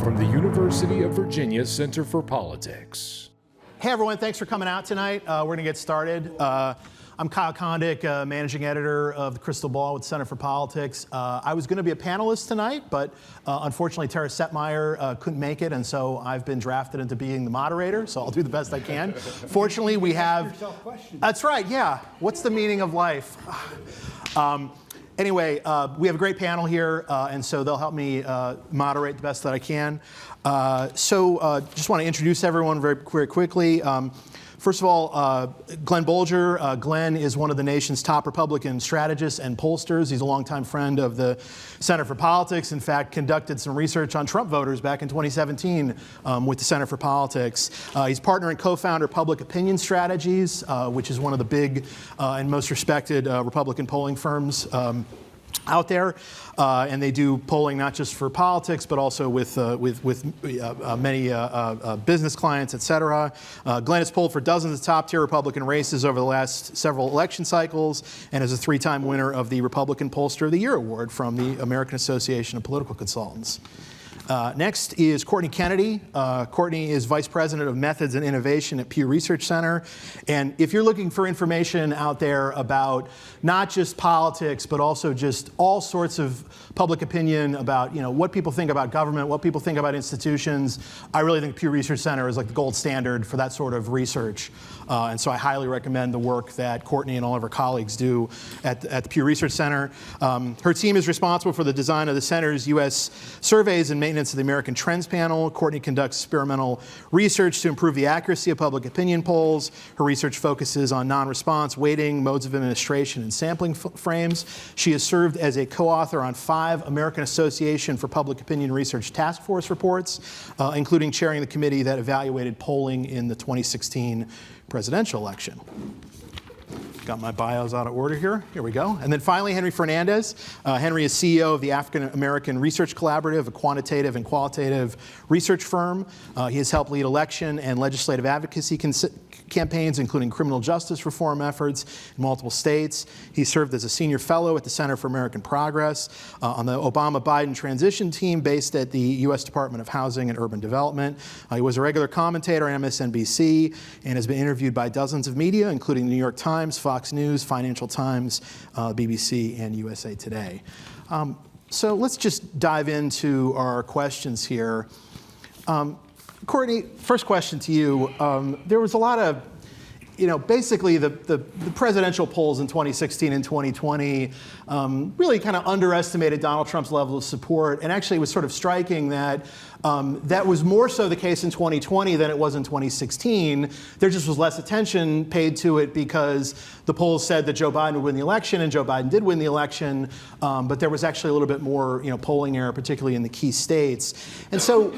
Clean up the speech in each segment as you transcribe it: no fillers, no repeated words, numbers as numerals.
from the University of Virginia Center for Politics. Hey everyone, thanks for coming out tonight. We're going to get started. I'm Kyle Kondik, managing editor of the Crystal Ball with the Center for Politics. I was going to be a panelist tonight, but unfortunately Tara Setmeyer couldn't make it, and so I've been drafted into being the moderator, so I'll do the best I can. Fortunately, we have... That's right, yeah. What's the meaning of life? Anyway, we have a great panel here, and so they'll help me moderate the best that I can. Just want to introduce everyone very quickly. First of all, Glenn Bolger. Glenn is one of the nation's top Republican strategists and pollsters. He's a longtime friend of the Center for Politics. In fact, conducted some research on Trump voters back in 2017 with the Center for Politics. He's partner and co-founder of Public Opinion Strategies, which is one of the big and most respected Republican polling firms out there, and they do polling not just for politics, but also with many business clients, et cetera. Glenn has polled for dozens of top-tier Republican races over the last several election cycles, and is a three-time winner of the Republican Pollster of the Year Award from the American Association of Political Consultants. Next is Courtney Kennedy. Courtney is Vice President of Methods and Innovation at Pew Research Center. And if you're looking for information out there about not just politics, but also just all sorts of public opinion about what people think about government, what people think about institutions, I really think Pew Research Center is like the gold standard for that sort of research. And so I highly recommend the work that Courtney and all of her colleagues do at the Pew Research Center. Her team is responsible for the design of the center's U.S. surveys and maintenance of the American Trends Panel. Courtney conducts experimental research to improve the accuracy of public opinion polls. Her research focuses on non-response, weighting, modes of administration, and sampling frames. She has served as a co-author on 5 American Association for Public Opinion Research Task Force reports, including chairing the committee that evaluated polling in the 2016 presidential election. Got my bios out of order here. Here we go. And then finally, Henry Fernandez. Henry is CEO of the African American Research Collaborative, a quantitative and qualitative research firm. He has helped lead election and legislative advocacy campaigns, including criminal justice reform efforts in multiple states. He served as a senior fellow at the Center for American Progress on the Obama-Biden transition team based at the U.S. Department of Housing and Urban Development. He was a regular commentator on MSNBC and has been interviewed by dozens of media, including the New York Times, Fox News, Financial Times, BBC, and USA Today. So let's just dive into our questions here. Courtney, first question to you. There was a lot of, basically the presidential polls in 2016 and 2020 really kind of underestimated Donald Trump's level of support, and actually it was sort of striking that that was more so the case in 2020 than it was in 2016. There just was less attention paid to it because the polls said that Joe Biden would win the election, and Joe Biden did win the election, but there was actually a little bit more polling error, particularly in the key states. And so,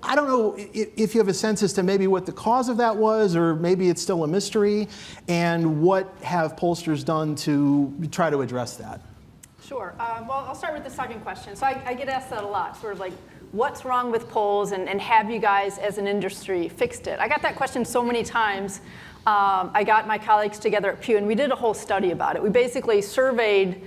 I don't know if you have a sense as to maybe what the cause of that was, or maybe it's still a mystery, and what have pollsters done to try to address that? Sure. Well, I'll start with the second question. So I get asked that a lot, sort of like, what's wrong with polls, and have you guys as an industry fixed it? I got that question so many times. I got my colleagues together at Pew, and we did a whole study about it. We basically surveyed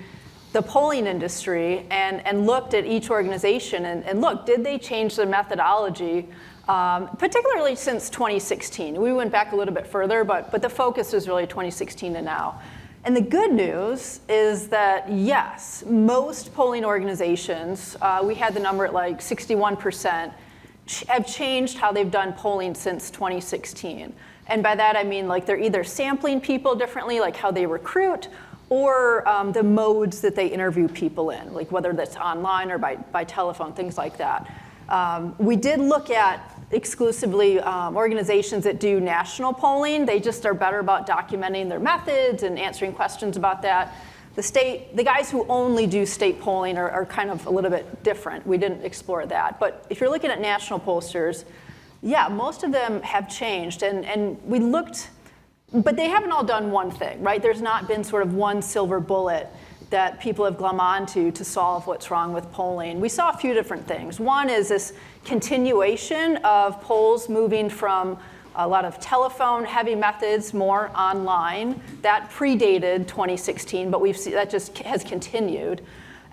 the polling industry and looked at each organization and looked, did they change their methodology, particularly since 2016. We went back a little bit further, but the focus is really 2016 to now. And the good news is that, yes, most polling organizations, we had the number at like 61%, have changed how they've done polling since 2016. And by that I mean like they're either sampling people differently, like how they recruit, or the modes that they interview people in, like whether that's online or by telephone, things like that. We did look at exclusively organizations that do national polling. They just are better about documenting their methods and answering questions about that. The guys who only do state polling are kind of a little bit different. We didn't explore that. But if you're looking at national pollsters, yeah, most of them have changed. And we looked, but they haven't all done one thing, right? There's not been sort of one silver bullet that people have glommed onto to solve what's wrong with polling. We saw a few different things. One is this continuation of polls moving from a lot of telephone-heavy methods, more online. That predated 2016, but we've seen that just has continued.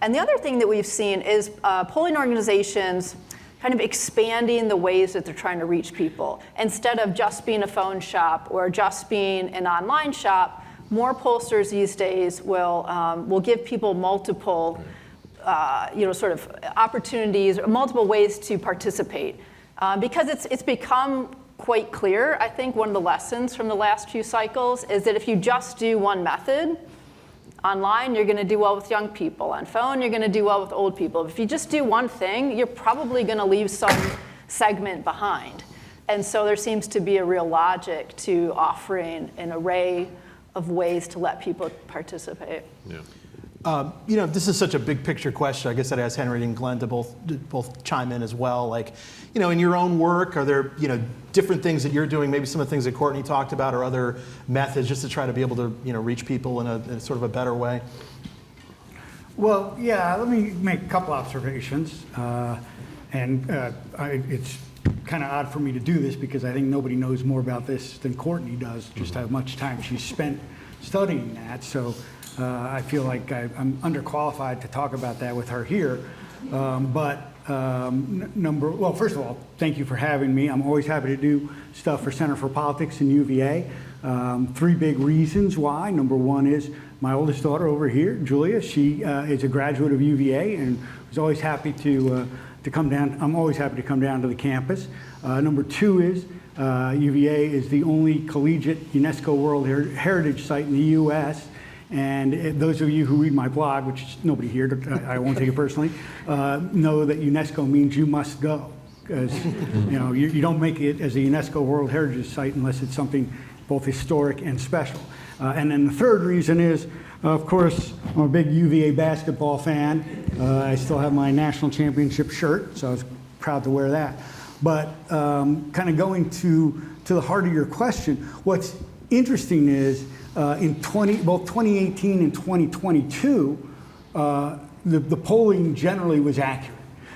And the other thing that we've seen is polling organizations kind of expanding the ways that they're trying to reach people. Instead of just being a phone shop or just being an online shop, more pollsters these days will give people multiple sort of opportunities or multiple ways to participate. Because it's become quite clear, I think one of the lessons from the last few cycles is that if you just do one method, online, you're going to do well with young people. On phone, you're going to do well with old people. If you just do one thing, you're probably going to leave some segment behind. And so there seems to be a real logic to offering an array of ways to let people participate. Yeah. This is such a big picture question. I guess I'd ask Henry and Glenn to both chime in as well. Like, in your own work, are there, different things that you're doing, maybe some of the things that Courtney talked about, or other methods just to try to be able to, reach people in a sort of a better way? Well, yeah, let me make a couple observations. It's kind of odd for me to do this because I think nobody knows more about this than Courtney does, just how much time she's spent studying that. So I feel like I'm underqualified to talk about that with her here. First of all, thank you for having me. I'm always happy to do stuff for Center for Politics and UVA. 3 big reasons why. Number one is my oldest daughter over here, Julia. She is a graduate of UVA and was always happy to come down. I'm always happy to come down to the campus. Number 2 is UVA is the only collegiate UNESCO World Heritage Site in the U.S. And those of you who read my blog, which is nobody here, I won't take it personally, know that UNESCO means you must go. Because you don't make it as a UNESCO World Heritage Site unless it's something both historic and special. And then the third reason is, of course, I'm a big UVA basketball fan. I still have my national championship shirt, so I was proud to wear that. But kind of going to the heart of your question, what's interesting is in both 2018 and 2022, the polling generally was accurate.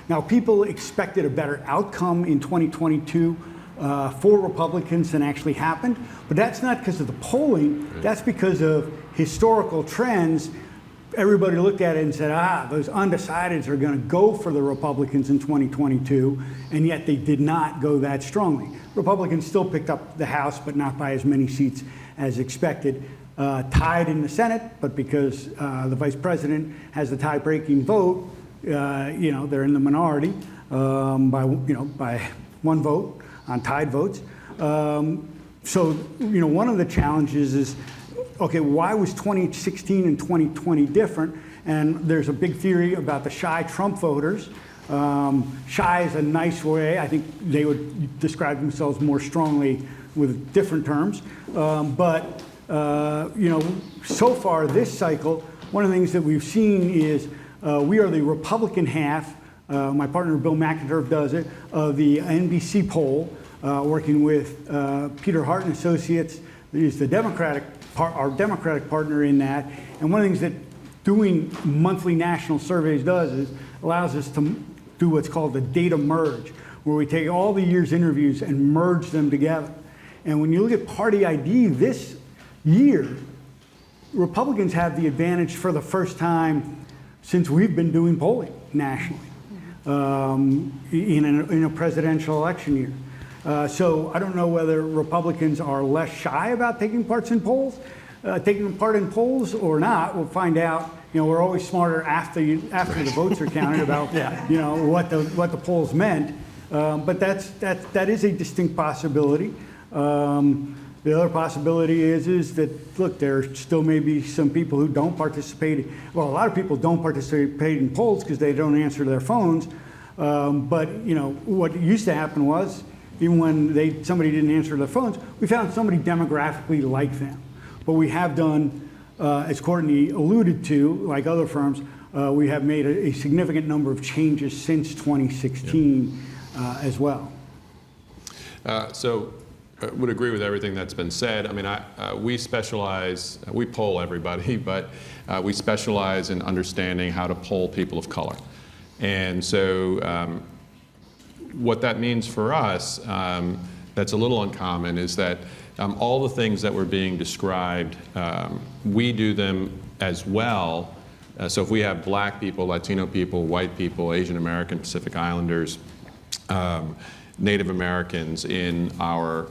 Now, people expected a better outcome in 2022 for Republicans than actually happened, but that's not because of the polling, that's because of historical trends. Everybody looked at it and said, those undecideds are going to go for the Republicans in 2022, and yet they did not go that strongly. Republicans still picked up the House, but not by as many seats as expected. Tied in the Senate, but because the vice president has the tie-breaking vote, they're in the minority by 1 vote on tied votes. So one of the challenges is, okay, why was 2016 and 2020 different? And there's a big theory about the shy Trump voters. Shy is a nice way. I think they would describe themselves more strongly with different terms. So far this cycle, one of the things that we've seen is we are the Republican half, my partner Bill McIntyre does it, of the NBC poll, working with Peter Hart and Associates, who's the our Democratic partner in that. And one of the things that doing monthly national surveys does is allows us to do what's called the data merge, where we take all the year's interviews and merge them together. And when you look at party ID this year, Republicans have the advantage for the first time since we've been doing polling nationally in a presidential election year. So I don't know whether Republicans are less shy about taking part in polls or not. We'll find out. We're always smarter after the votes are counted about what the polls meant. But that is a distinct possibility. The other possibility is that, look, there still may be some people who don't participate. Well, a lot of people don't participate in polls because they don't answer their phones. But what used to happen was, even when somebody didn't answer their phones, we found somebody demographically like them. But we have done, as Courtney alluded to, like other firms, we have made a significant number of changes since 2016 as well. So I would agree with everything that's been said. I mean, we specialize, we poll everybody, but we specialize in understanding how to poll people of color. And so what that means for us, that's a little uncommon, is that all the things that were being described, we do them as well. So if we have black people, Latino people, white people, Asian American, Pacific Islanders, Native Americans in our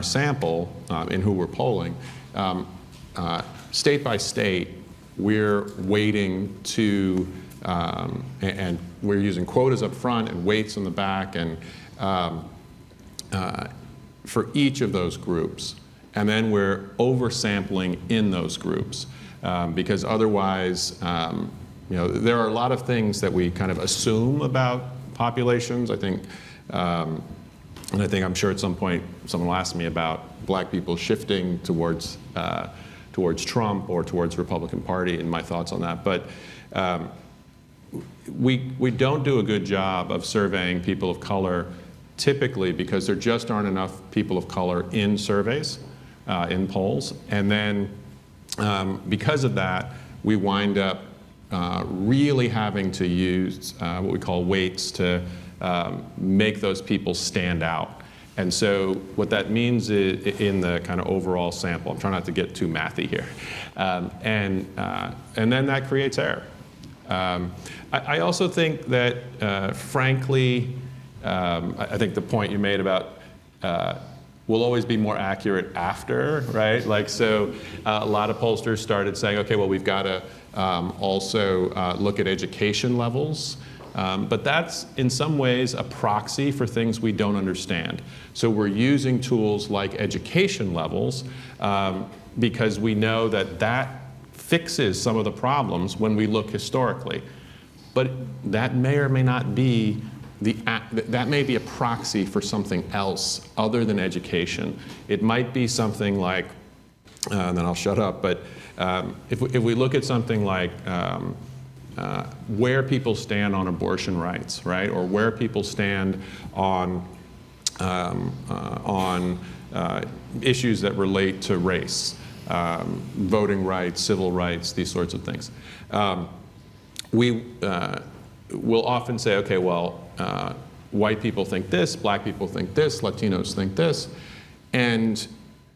sample, in who we're polling. State by state, we're weighting to, and we're using quotas up front and weights in the back, and for each of those groups. And then we're oversampling in those groups, because otherwise, there are a lot of things that we kind of assume about populations. I think, and I'm sure at some point someone will ask me about black people shifting towards Trump or towards Republican Party and my thoughts on that. But we don't do a good job of surveying people of color typically because there just aren't enough people of color in surveys, in polls. And then because of that, we wind up really having to use what we call weights to make those people stand out. And so what that means is, in the kind of overall sample, I'm trying not to get too mathy here, and then that creates error. I also think that, frankly, I think the point you made about will always be more accurate after, right? Like, so a lot of pollsters started saying, okay, well, we've got to also look at education levels. But that's, in some ways, a proxy for things we don't understand. So we're using tools like education levels because we know that that fixes some of the problems when we look historically. But that may or may not be that may be a proxy for something else other than education. It might be something like, and then I'll shut up, but if we look at something like where people stand on abortion rights, right, or where people stand on issues that relate to race, voting rights, civil rights, these sorts of things. We will often say, okay, well, white people think this, black people think this, Latinos think this, and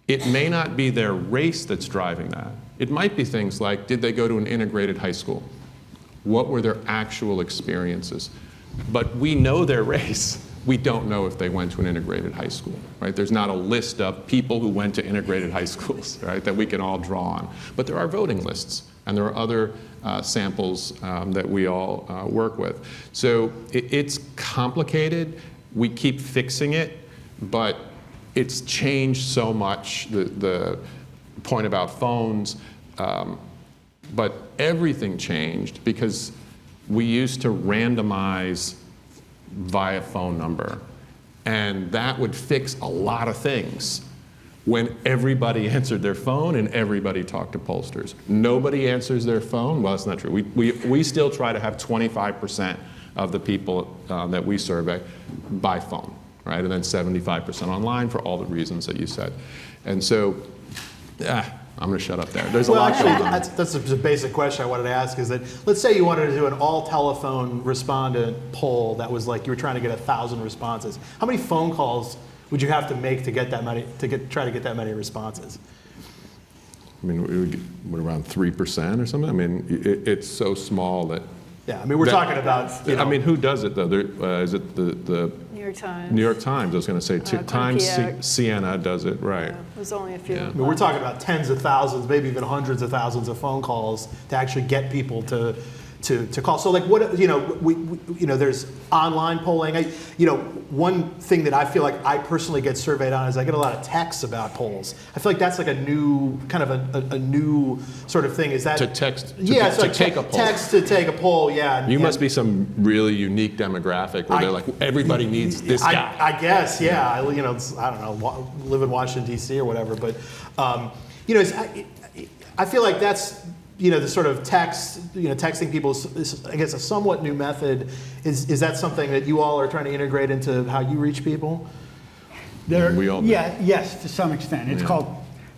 it may not be their race that's driving that. It might be things like, did they go to an integrated high school? What were their actual experiences? But we know their race. We don't know if they went to an integrated high school, right? There's not a list of people who went to integrated high schools, right, that we can all draw on. But there are voting lists, and there are other samples that we all work with. So it's complicated. We keep fixing it, but it's changed so much, the point about phones. But everything changed because we used to randomize via phone number. And that would fix a lot of things when everybody answered their phone and everybody talked to pollsters. Nobody answers their phone. Well, that's not true. We still try to have 25% of the people that we survey by phone, right? And then 75% online for all the reasons that you said. And so, I'm going to shut up there. There's a lot going on. That's a basic question I wanted to ask, is that, let's say you wanted to do an all-telephone respondent poll that was like you were trying to get 1,000 responses. How many phone calls would you have to make to get that many, try to get that many responses? I mean, we would get around 3% or something. I mean, it's so small that. Yeah, I mean, we're talking about. I mean, who does it though? Is it the New York Times. New York Times. I was going to say Times. Siena does it, right? Yeah, there's only a few. Yeah. I mean, we're talking about tens of thousands, maybe even hundreds of thousands of phone calls to actually get people to call. So, like, what there's online polling. One thing that I feel like I personally get surveyed on is I get a lot of texts about polls. I feel like that's like a new kind of a new sort of thing. Is that to text? Take a poll. Text to take a poll. Yeah. You must be some really unique demographic where they're like, everybody needs this guy. I guess, yeah. I don't know, live in Washington D.C. or whatever, but I feel like that's. The sort of texting people is, I guess, a somewhat new method. Is that something that you all are trying to integrate into how you reach people? We all do. Yes, to some extent. It's called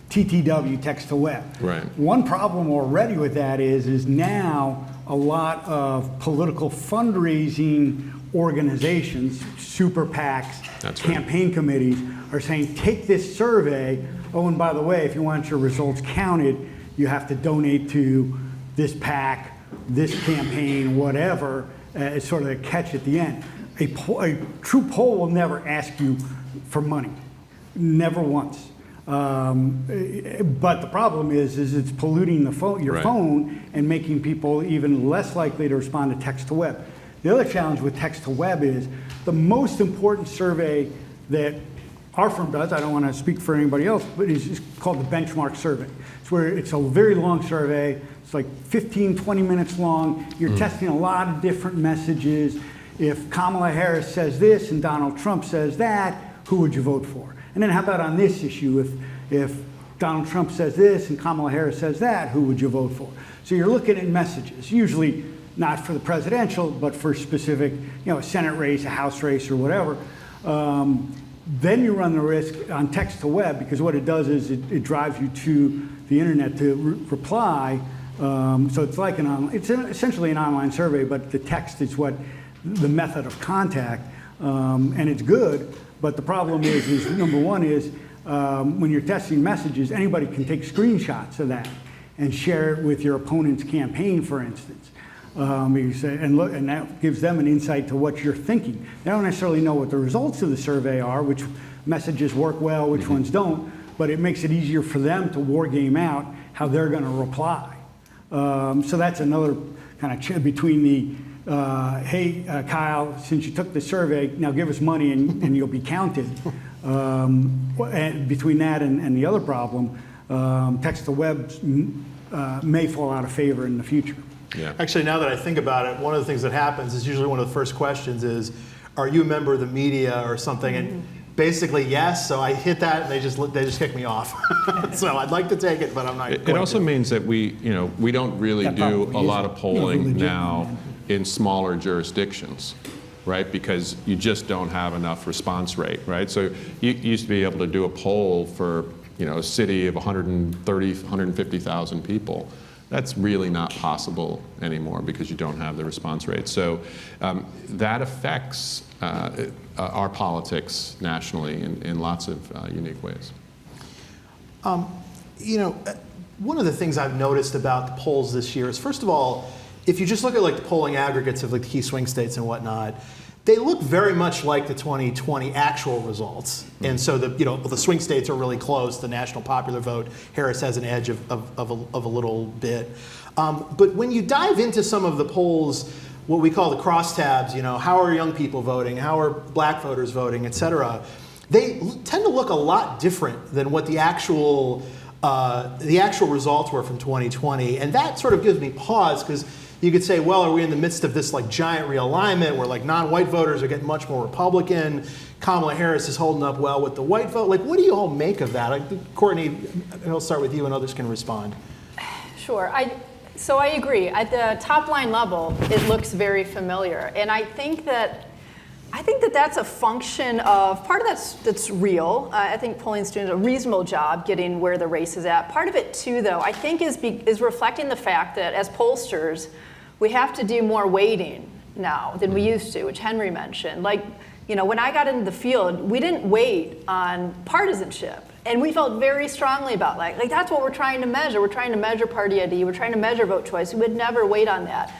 TTW, text to web. Right. One problem already with that is now a lot of political fundraising organizations, super PACs, campaign committees, are saying, take this survey. Oh, and by the way, if you want your results counted, you have to donate to this PAC, this campaign, whatever. It's sort of a catch at the end. a true poll will never ask you for money, never once. But the problem is it's polluting your phone and making people even less likely to respond to text to web. The other challenge with text to web is the most important survey that our firm does, I don't want to speak for anybody else, but it's called the benchmark survey. It's a very long survey. It's like 15, 20 minutes long. You're testing a lot of different messages. If Kamala Harris says this and Donald Trump says that, who would you vote for? And then how about on this issue, if Donald Trump says this and Kamala Harris says that, who would you vote for? So you're looking at messages, usually not for the presidential, but for specific, a Senate race, a House race, or whatever. Then you run the risk on text to web, because what it does is it drives you to the internet to reply. So it's like essentially an online survey, but the text is the method of contact, and it's good. But the problem is number one is when you're testing messages, anybody can take screenshots of that and share it with your opponent's campaign, for instance. And that gives them an insight to what you're thinking. They don't necessarily know what the results of the survey are, which messages work well, which ones don't, but it makes it easier for them to war game out how they're going to reply. So that's another kind of between the, hey, Kyle, since you took the survey, now give us money and you'll be counted. And between that and the other problem, text to web may fall out of favor in the future. Yeah. Actually, now that I think about it, one of the things that happens is usually one of the first questions is, are you a member of the media or something? And basically, yes. So I hit that, and they just kick me off. So I'd like to take it, but I'm not. It also means that we don't really do a lot of polling now in smaller jurisdictions, right? Because you just don't have enough response rate, right? So you used to be able to do a poll for a city of 130, 150,000 people. That's really not possible anymore because you don't have the response rate. So that affects our politics nationally in lots of unique ways. One of the things I've noticed about the polls this year is, first of all, if you just look at the polling aggregates of the key swing states and whatnot, they look very much like the 2020 actual results. And so the swing states are really close. The national popular vote, Harris has an edge of a little bit. But when you dive into some of the polls, what we call the crosstabs, how are young people voting, how are black voters voting, et cetera, they tend to look a lot different than what the actual results were from 2020. And that sort of gives me pause, because you could say, well, are we in the midst of this giant realignment where non-white voters are getting much more Republican? Kamala Harris is holding up well with the white vote. What do you all make of that? Courtney, I'll start with you and others can respond. Sure. So I agree. At the top line level, it looks very familiar. And I think that that's a function of, part of that's real. I think polling's doing a reasonable job getting where the race is at. Part of it too, though, I think is reflecting the fact that as pollsters, we have to do more weighting now than we used to, which Henry mentioned. When I got into the field, we didn't weight on partisanship. And we felt very strongly about that's what we're trying to measure. We're trying to measure party ID. We're trying to measure vote choice. We would never weight on that.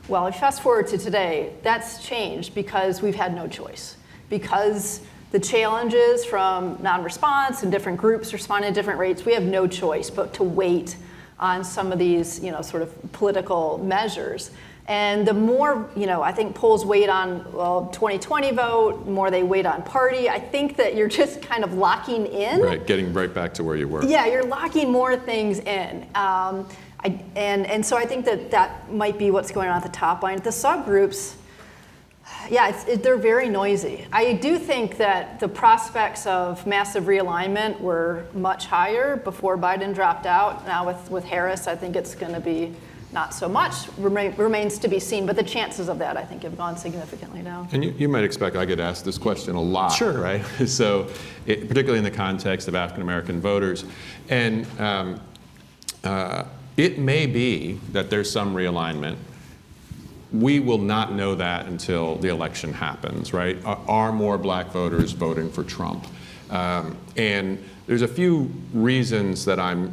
Well, fast forward to today, that's changed because we've had no choice. Because the challenges from non-response and different groups responding at different rates, we have no choice but to wait on some of these, sort of political measures. And the more, I think polls weight on 2020 vote, the more they weight on party, I think that you're just kind of locking in. Right, getting right back to where you were. Yeah, you're locking more things in. And so I think that might be what's going on at the top line. The subgroups, they're very noisy. I do think that the prospects of massive realignment were much higher before Biden dropped out. Now with Harris, I think it's going to be not so much. Remains to be seen, but the chances of that, I think, have gone significantly down. And you might expect I get asked this question a lot, sure, right? So, particularly in the context of African American voters. And it may be that there's some realignment. We will not know that until the election happens, right? Are more black voters voting for Trump? And there's a few reasons that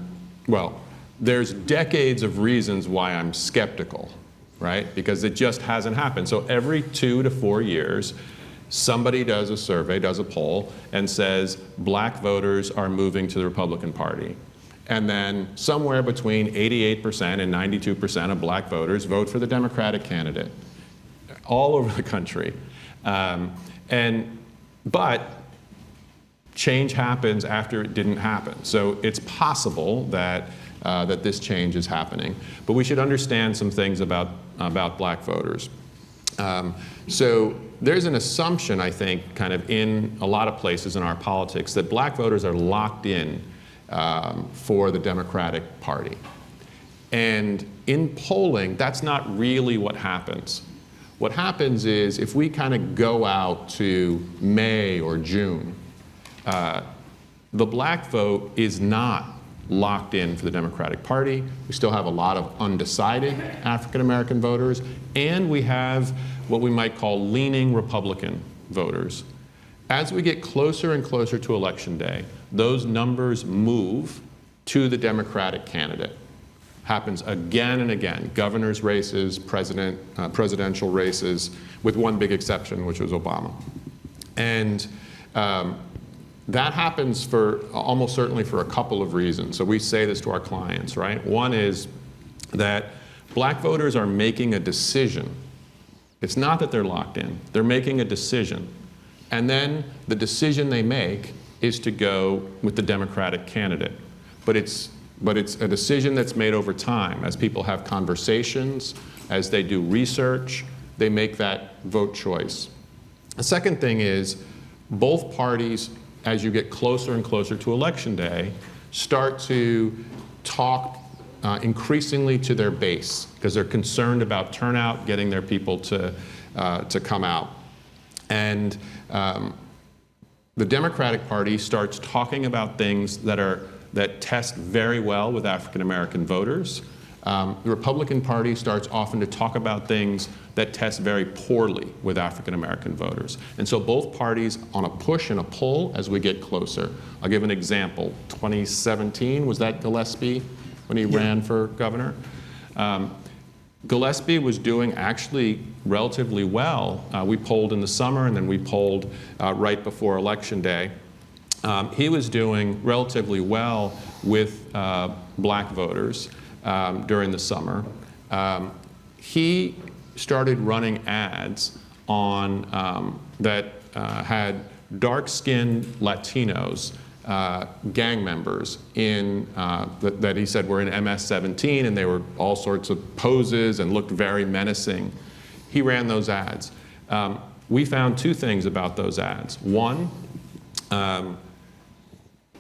there's decades of reasons why I'm skeptical, right? Because it just hasn't happened. So every 2 to 4 years, somebody does a survey, does a poll, and says black voters are moving to the Republican Party. And then somewhere between 88% and 92% of black voters vote for the Democratic candidate all over the country. But change happens after it didn't happen. So it's possible that, that this change is happening. But we should understand some things about black voters. So there's an assumption, I think, kind of in a lot of places in our politics that black voters are locked in for the Democratic Party. And in polling, that's not really what happens. What happens is if we kind of go out to May or June, the black vote is not locked in for the Democratic Party. We still have a lot of undecided African American voters, and we have what we might call leaning Republican voters. As we get closer and closer to Election Day, those numbers move to the Democratic candidate. Happens again and again. Governor's races, presidential races, with one big exception, which was Obama. And that happens for almost certainly for a couple of reasons. So we say this to our clients, right? One is that black voters are making a decision. It's not that they're locked in. They're making a decision. And then the decision they make is to go with the Democratic candidate. But it's a decision that's made over time. As people have conversations, as they do research, they make that vote choice. The second thing is both parties, as you get closer and closer to Election Day, start to talk increasingly to their base because they're concerned about turnout, getting their people to come out. And the Democratic Party starts talking about things that test very well with African American voters. The Republican Party starts often to talk about things that test very poorly with African American voters. And so both parties on a push and a pull as we get closer. I'll give an example. 2017, was that Gillespie when he ran for governor? Gillespie was doing actually relatively well. We polled in the summer and then we polled right before Election Day. He was doing relatively well with black voters during the summer. He started running ads on that had dark-skinned Latinos, gang members in that he said were in MS-17, and they were all sorts of poses and looked very menacing. He ran those ads. We found two things about those ads. One,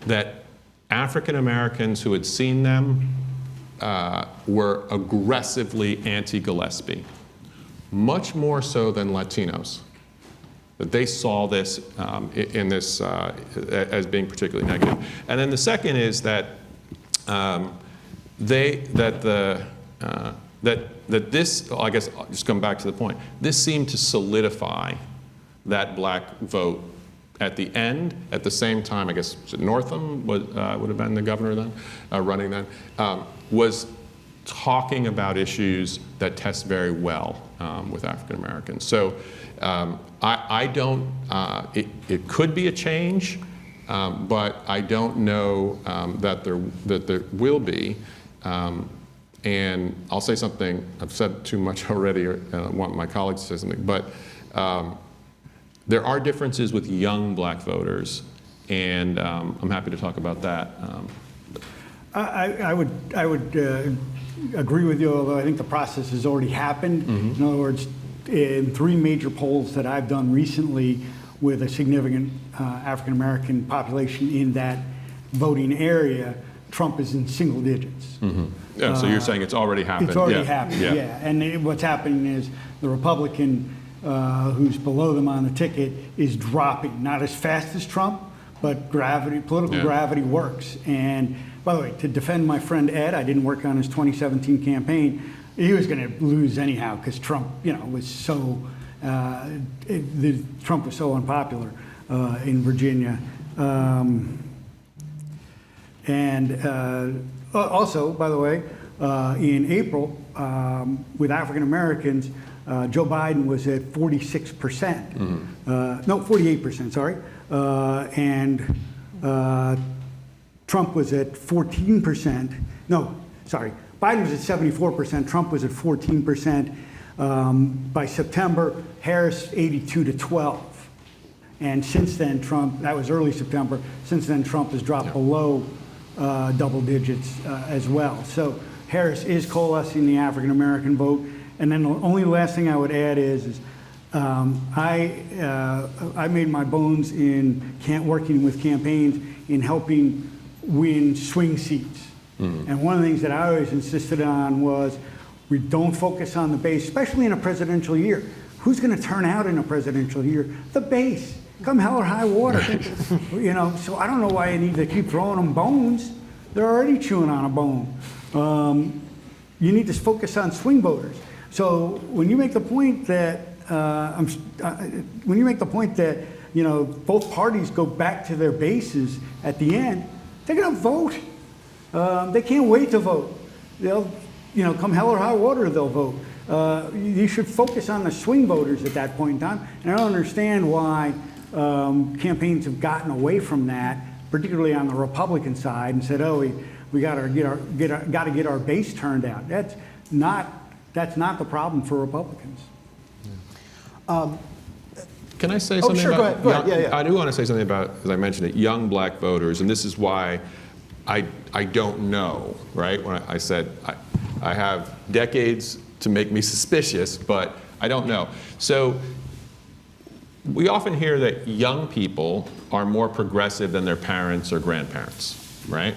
that African Americans who had seen them were aggressively anti-Gillespie, much more so than Latinos. That they saw this in this as being particularly negative. And then the second is that this, I guess I'll just come back to the point, this seemed to solidify that black vote at the end. At the same time, I guess Northam would have been the governor then, running then, was talking about issues that test very well with African Americans. So I don't, it could be a change, but I don't know that there will be. And I'll say something, I've said too much already, or I want my colleagues to say something, but there are differences with young black voters, and I'm happy to talk about that. I would agree with you, although I think the process has already happened. Mm-hmm. In other words, in 3 major polls that I've done recently with a significant African American population in that voting area, Trump is in single digits. Mm-hmm. Yeah, so you're saying it's already happened? It's already happened, yeah. And what's happening is the Republican who's below them on the ticket is dropping, not as fast as Trump, but political gravity works. And by the way, to defend my friend Ed, I didn't work on his 2017 campaign. He was going to lose anyhow because Trump, was so Trump was so unpopular in Virginia. Also, by the way, in April, with African Americans, Joe Biden was at 46%, no, 48%, sorry, and Trump was at 14%. No, sorry, Biden was at 74%, Trump was at 14%. By September, Harris 82 to 12. And since then, Trump, that was early September, since then Trump has dropped below double digits as well. So Harris is coalescing the African American vote. And then the only last thing I would add is I made my bones in working with campaigns in helping win swing seats. And one of the things that I always insisted on was we don't focus on the base, especially in a presidential year. Who's going to turn out in a presidential year? The base. Come hell or high water. So I don't know why you need to keep throwing them bones. They're already chewing on a bone. You need to focus on swing voters. So when you make the point that both parties go back to their bases at the end, they're going to vote. They can't wait to vote. They'll, come hell or high water, they'll vote. You should focus on the swing voters at that point in time. And I don't understand why campaigns have gotten away from that, particularly on the Republican side, and said, "Oh, we got to get our base turned out." That's not the problem for Republicans. Can I say something sure, about? go ahead. Yeah. I do want to say something about, as I mentioned it, young black voters, and this is why I don't know, right? When I said I have decades to make me suspicious, but I don't know. So we often hear that young people are more progressive than their parents or grandparents, right?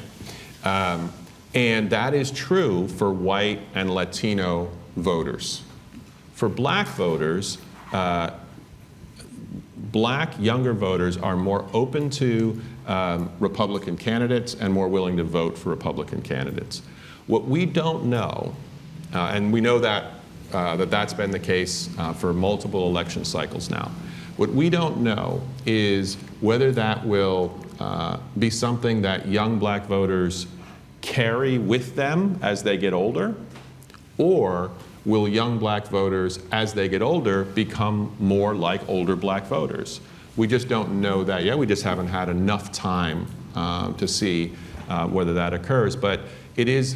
And that is true for white and Latino voters. For black voters, black younger voters are more open to Republican candidates and more willing to vote for Republican candidates. What we don't know, and we know that that's been the case for multiple election cycles now. What we don't know is whether that will be something that young black voters carry with them as they get older, or will young black voters, as they get older, become more like older black voters? We just don't know that yet. We just haven't had enough time to see whether that occurs. But it is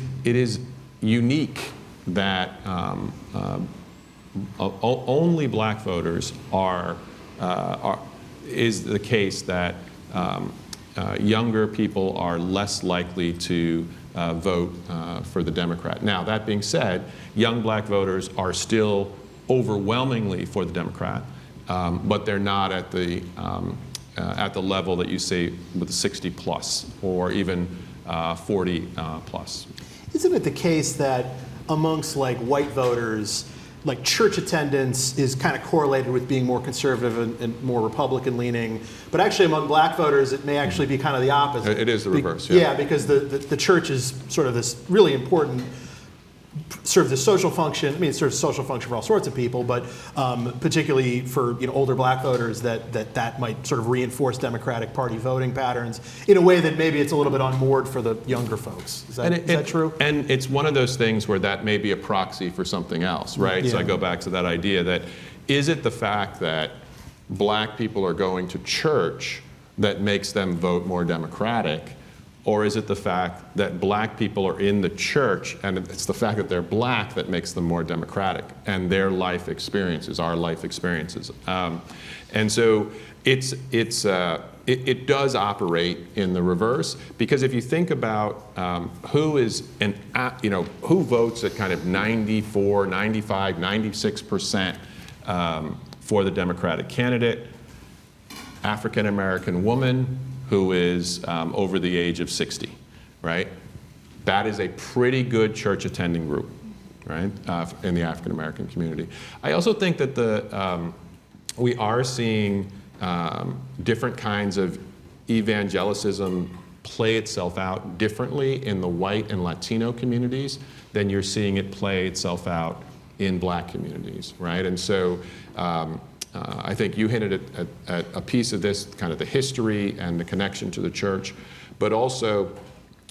unique that only black voters is the case that younger people are less likely to vote for the Democrat. Now, that being said, young black voters are still overwhelmingly for the Democrat, but they're not at the level that you see with the 60 plus or even 40 plus. Isn't it the case that amongst like white voters, like church attendance is kind of correlated with being more conservative and more Republican leaning, but actually among black voters it may actually be kind of the opposite. It is the reverse, yeah. Yeah, because the church is sort of this really important sort of the social function. I mean, it's sort of social function for all sorts of people, but particularly for older black voters, that might sort of reinforce Democratic Party voting patterns in a way that maybe it's a little bit unmoored for the younger folks. Is that true? And it's one of those things where that may be a proxy for something else, right? Yeah. So I go back to that idea that is it the fact that black people are going to church that makes them vote more Democratic? Or is it the fact that black people are in the church and it's the fact that they're black that makes them more democratic and their life experiences, our life experiences? And so it does operate in the reverse, because if you think about who votes at kind of 94, 95, 96% for the Democratic candidate, African American woman, who is over the age of 60, right? That is a pretty good church attending group, right, in the African American community. I also think that we are seeing different kinds of evangelicism play itself out differently in the white and Latino communities than you're seeing it play itself out in black communities, right? And so I think you hinted at a piece of this, kind of the history and the connection to the church, but also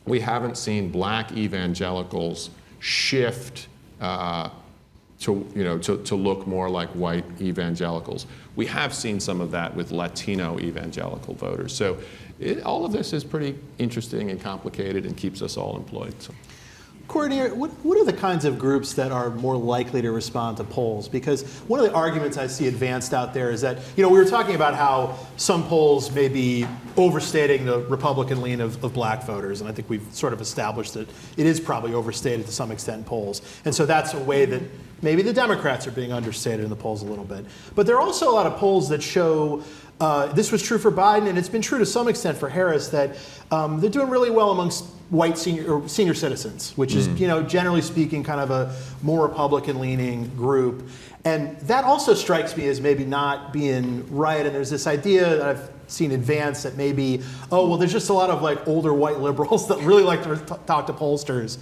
we haven't seen black evangelicals shift to look more like white evangelicals. We have seen some of that with Latino evangelical voters. So all of this is pretty interesting and complicated and keeps us all employed. So. Courtney, what are the kinds of groups that are more likely to respond to polls? Because one of the arguments I see advanced out there is that, we were talking about how some polls may be overstating the Republican lean of black voters, and I think we've sort of established that it is probably overstated to some extent in polls. And so that's a way that maybe the Democrats are being understated in the polls a little bit. But there are also a lot of polls that show, this was true for Biden, and it's been true to some extent for Harris, that they're doing really well amongst white senior citizens, which is, generally speaking, kind of a more Republican-leaning group. And that also strikes me as maybe not being right. And there's this idea that I've seen advanced that maybe, there's just a lot of like older white liberals that really like to talk to pollsters.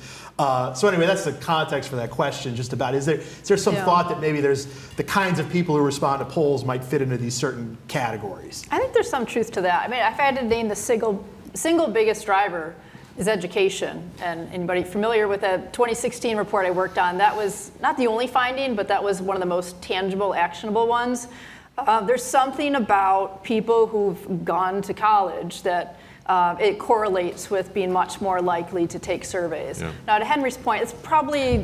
So anyway, that's the context for that question. Just about is there some thought that maybe there's the kinds of people who respond to polls might fit into these certain categories? I think there's some truth to that. I mean, if I had to name the single biggest driver is education. And anybody familiar with a 2016 report I worked on, that was not the only finding, but that was one of the most tangible, actionable ones. There's something about people who've gone to college that it correlates with being much more likely to take surveys. Yeah. Now, to Henry's point, that's probably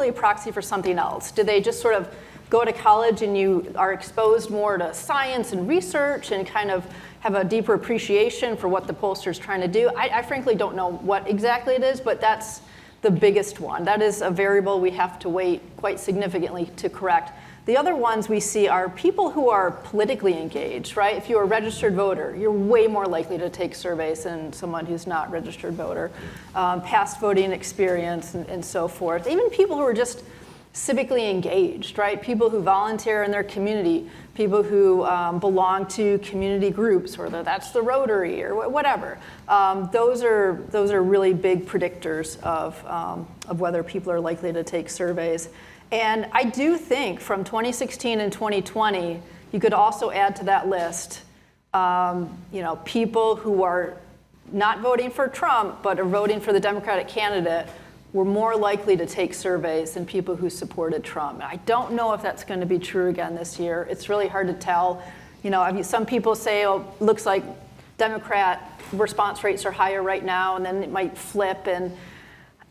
a proxy for something else. Do they just sort of go to college and you are exposed more to science and research and kind of have a deeper appreciation for what the pollster's trying to do? I frankly don't know what exactly it is, but that's the biggest one. That is a variable we have to wait quite significantly to correct. The other ones we see are people who are politically engaged, right? If you're a registered voter, you're way more likely to take surveys than someone who's not a registered voter. Past voting experience and so forth. Even people who are just civically engaged, right? People who volunteer in their community, people who belong to community groups, whether that's the Rotary or whatever. Those are really big predictors of whether people are likely to take surveys. And I do think from 2016 and 2020, you could also add to that list, people who are not voting for Trump, but are voting for the Democratic candidate were more likely to take surveys than people who supported Trump. And I don't know if that's going to be true again this year. It's really hard to tell. Some people say, looks like Democrat response rates are higher right now, and then it might flip. And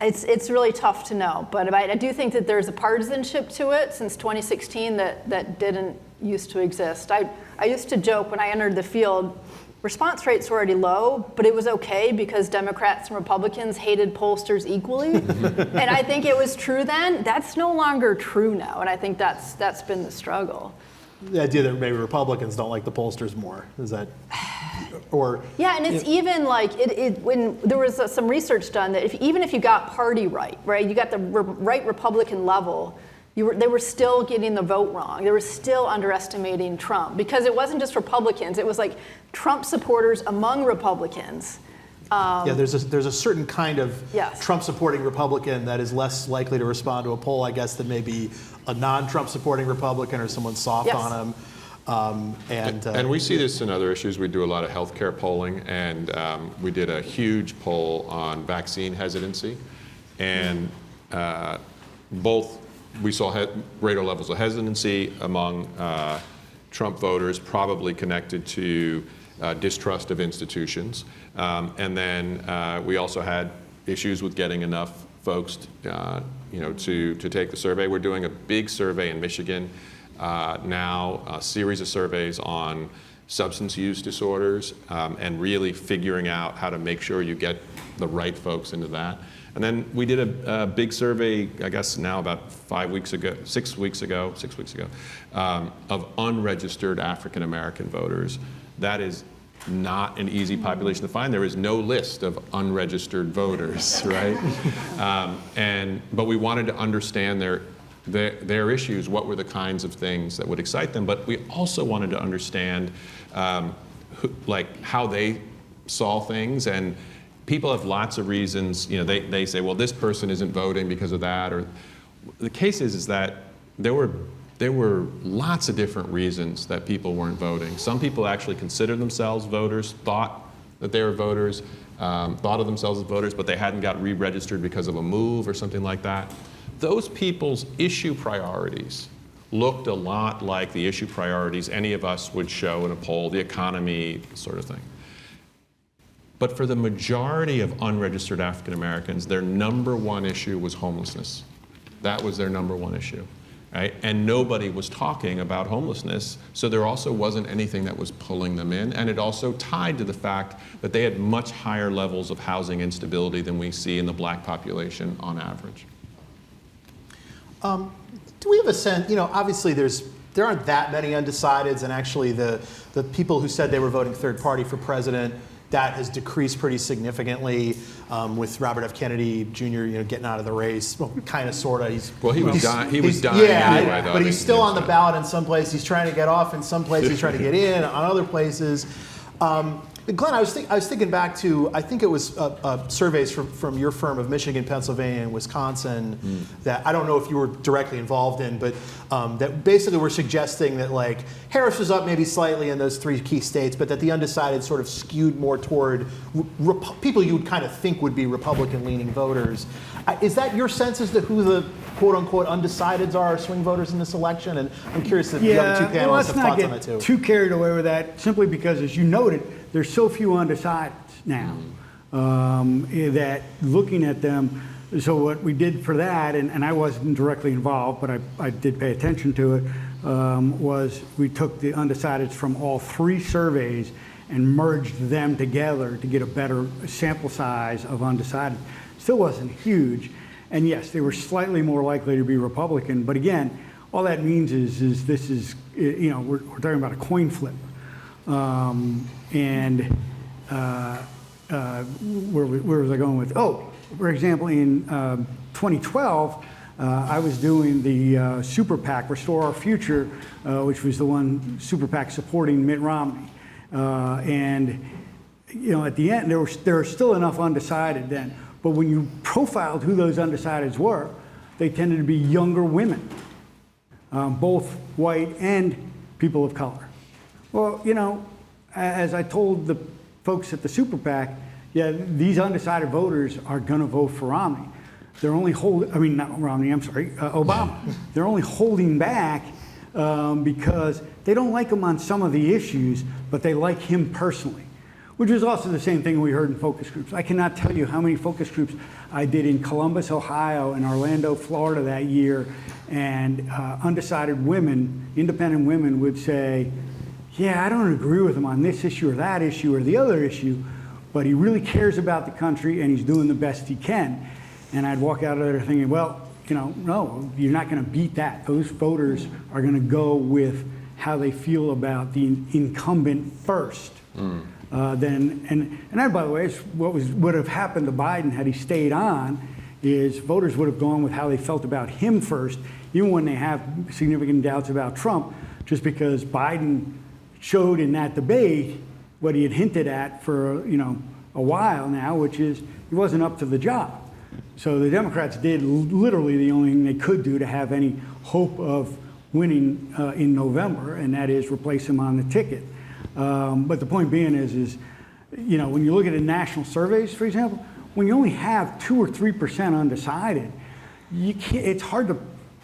it's really tough to know. But I do think that there's a partisanship to it since 2016 that didn't used to exist. I used to joke when I entered the field, response rates were already low, but it was okay because Democrats and Republicans hated pollsters equally. And I think it was true then. That's no longer true now, and I think that's been the struggle. The idea that maybe Republicans don't like the pollsters more, is that, or? Yeah, and it's even like, when there was some research done that even if you got party right, you got the right Republican level, they were still getting the vote wrong. They were still underestimating Trump because it wasn't just Republicans. It was like Trump supporters among Republicans. There's a certain kind of yes. Trump-supporting Republican that is less likely to respond to a poll, I guess, than maybe a non-Trump-supporting Republican or someone soft yes. on him. And we see this in other issues. We do a lot of healthcare polling, and we did a huge poll on vaccine hesitancy, and we saw greater levels of hesitancy among Trump voters, probably connected to distrust of institutions. And then we also had issues with getting enough folks to take the survey. We're doing a big survey in Michigan now, a series of surveys on substance use disorders, and really figuring out how to make sure you get the right folks into that. And then we did a big survey, I guess now about 6 weeks ago, of unregistered African American voters. That is not an easy population to find. There is no list of unregistered voters, right? But we wanted to understand their issues, what were the kinds of things that would excite them, but we also wanted to understand how they saw things. And people have lots of reasons. They say, well, this person isn't voting because of that. Or the case is that there were lots of different reasons that people weren't voting. Some people actually considered themselves voters, thought that they were voters, thought of themselves as voters, but they hadn't got re-registered because of a move or something like that. those people's issue priorities looked a lot like the issue priorities any of us would show in a poll, the economy sort of thing. But for the majority of unregistered African Americans, their number one issue was homelessness. That was their number one issue, right? And nobody was talking about homelessness, so there also wasn't anything that was pulling them in, and it also tied to the fact that they had much higher levels of housing instability than we see in the black population on average. Do we have a sense, obviously there aren't that many undecideds, and actually the people who said they were voting third party for president, that has decreased pretty significantly with Robert F. Kennedy Jr. Getting out of the race. Well, kind of, sort of. He was dying anyway, though. But he's still on the ballot in some places. He's trying to get off in some places. He's trying to get in on other places. Glenn, I was thinking back to, I think it was surveys from your firm of Michigan, Pennsylvania, and Wisconsin that I don't know if you were directly involved in, but that basically were suggesting that like Harris was up maybe slightly in those three key states, but that the undecided sort of skewed more toward people you would kind of think would be Republican-leaning voters. Is that your sense as to who the quote-unquote undecideds are, swing voters in this election? And I'm curious if the other two panelists have thoughts on that too. Let's not get too carried away with that, simply because, as you noted, there's so few undecideds now that looking at them. So what we did for that, and I wasn't directly involved, but I did pay attention to it, was we took the undecideds from all three surveys and merged them together to get a better sample size of undecided. Still wasn't huge. And yes, they were slightly more likely to be Republican. But again, all that means is this is, we're talking about a coin flip. Where was I going with? Oh, for example, in 2012, I was doing the Super PAC, Restore Our Future, which was the one Super PAC supporting Mitt Romney. And at the end, there were still enough undecided then. But when you profiled who those undecideds were, they tended to be younger women, both white and people of color. Well, as I told the folks at the Super PAC, these undecided voters are going to vote for Romney. They're only Obama. They're only holding back because they don't like him on some of the issues, but they like him personally, which is also the same thing we heard in focus groups. I cannot tell you how many focus groups I did in Columbus, Ohio, and Orlando, Florida that year, and undecided women, independent women would say, I don't agree with him on this issue or that issue or the other issue, but he really cares about the country and he's doing the best he can. And I'd walk out of there thinking, well, no, you're not going to beat that. Those voters are going to go with how they feel about the incumbent first. And that, by the way, is what would have happened to Biden had he stayed on, is voters would have gone with how they felt about him first, even when they have significant doubts about Trump, just because Biden showed in that debate what he had hinted at for a while now, which is he wasn't up to the job. So the Democrats did literally the only thing they could do to have any hope of winning in November, and that is replace him on the ticket. But the point being is when you look at the national surveys, for example, when you only have 2 or 3% undecided, it's hard to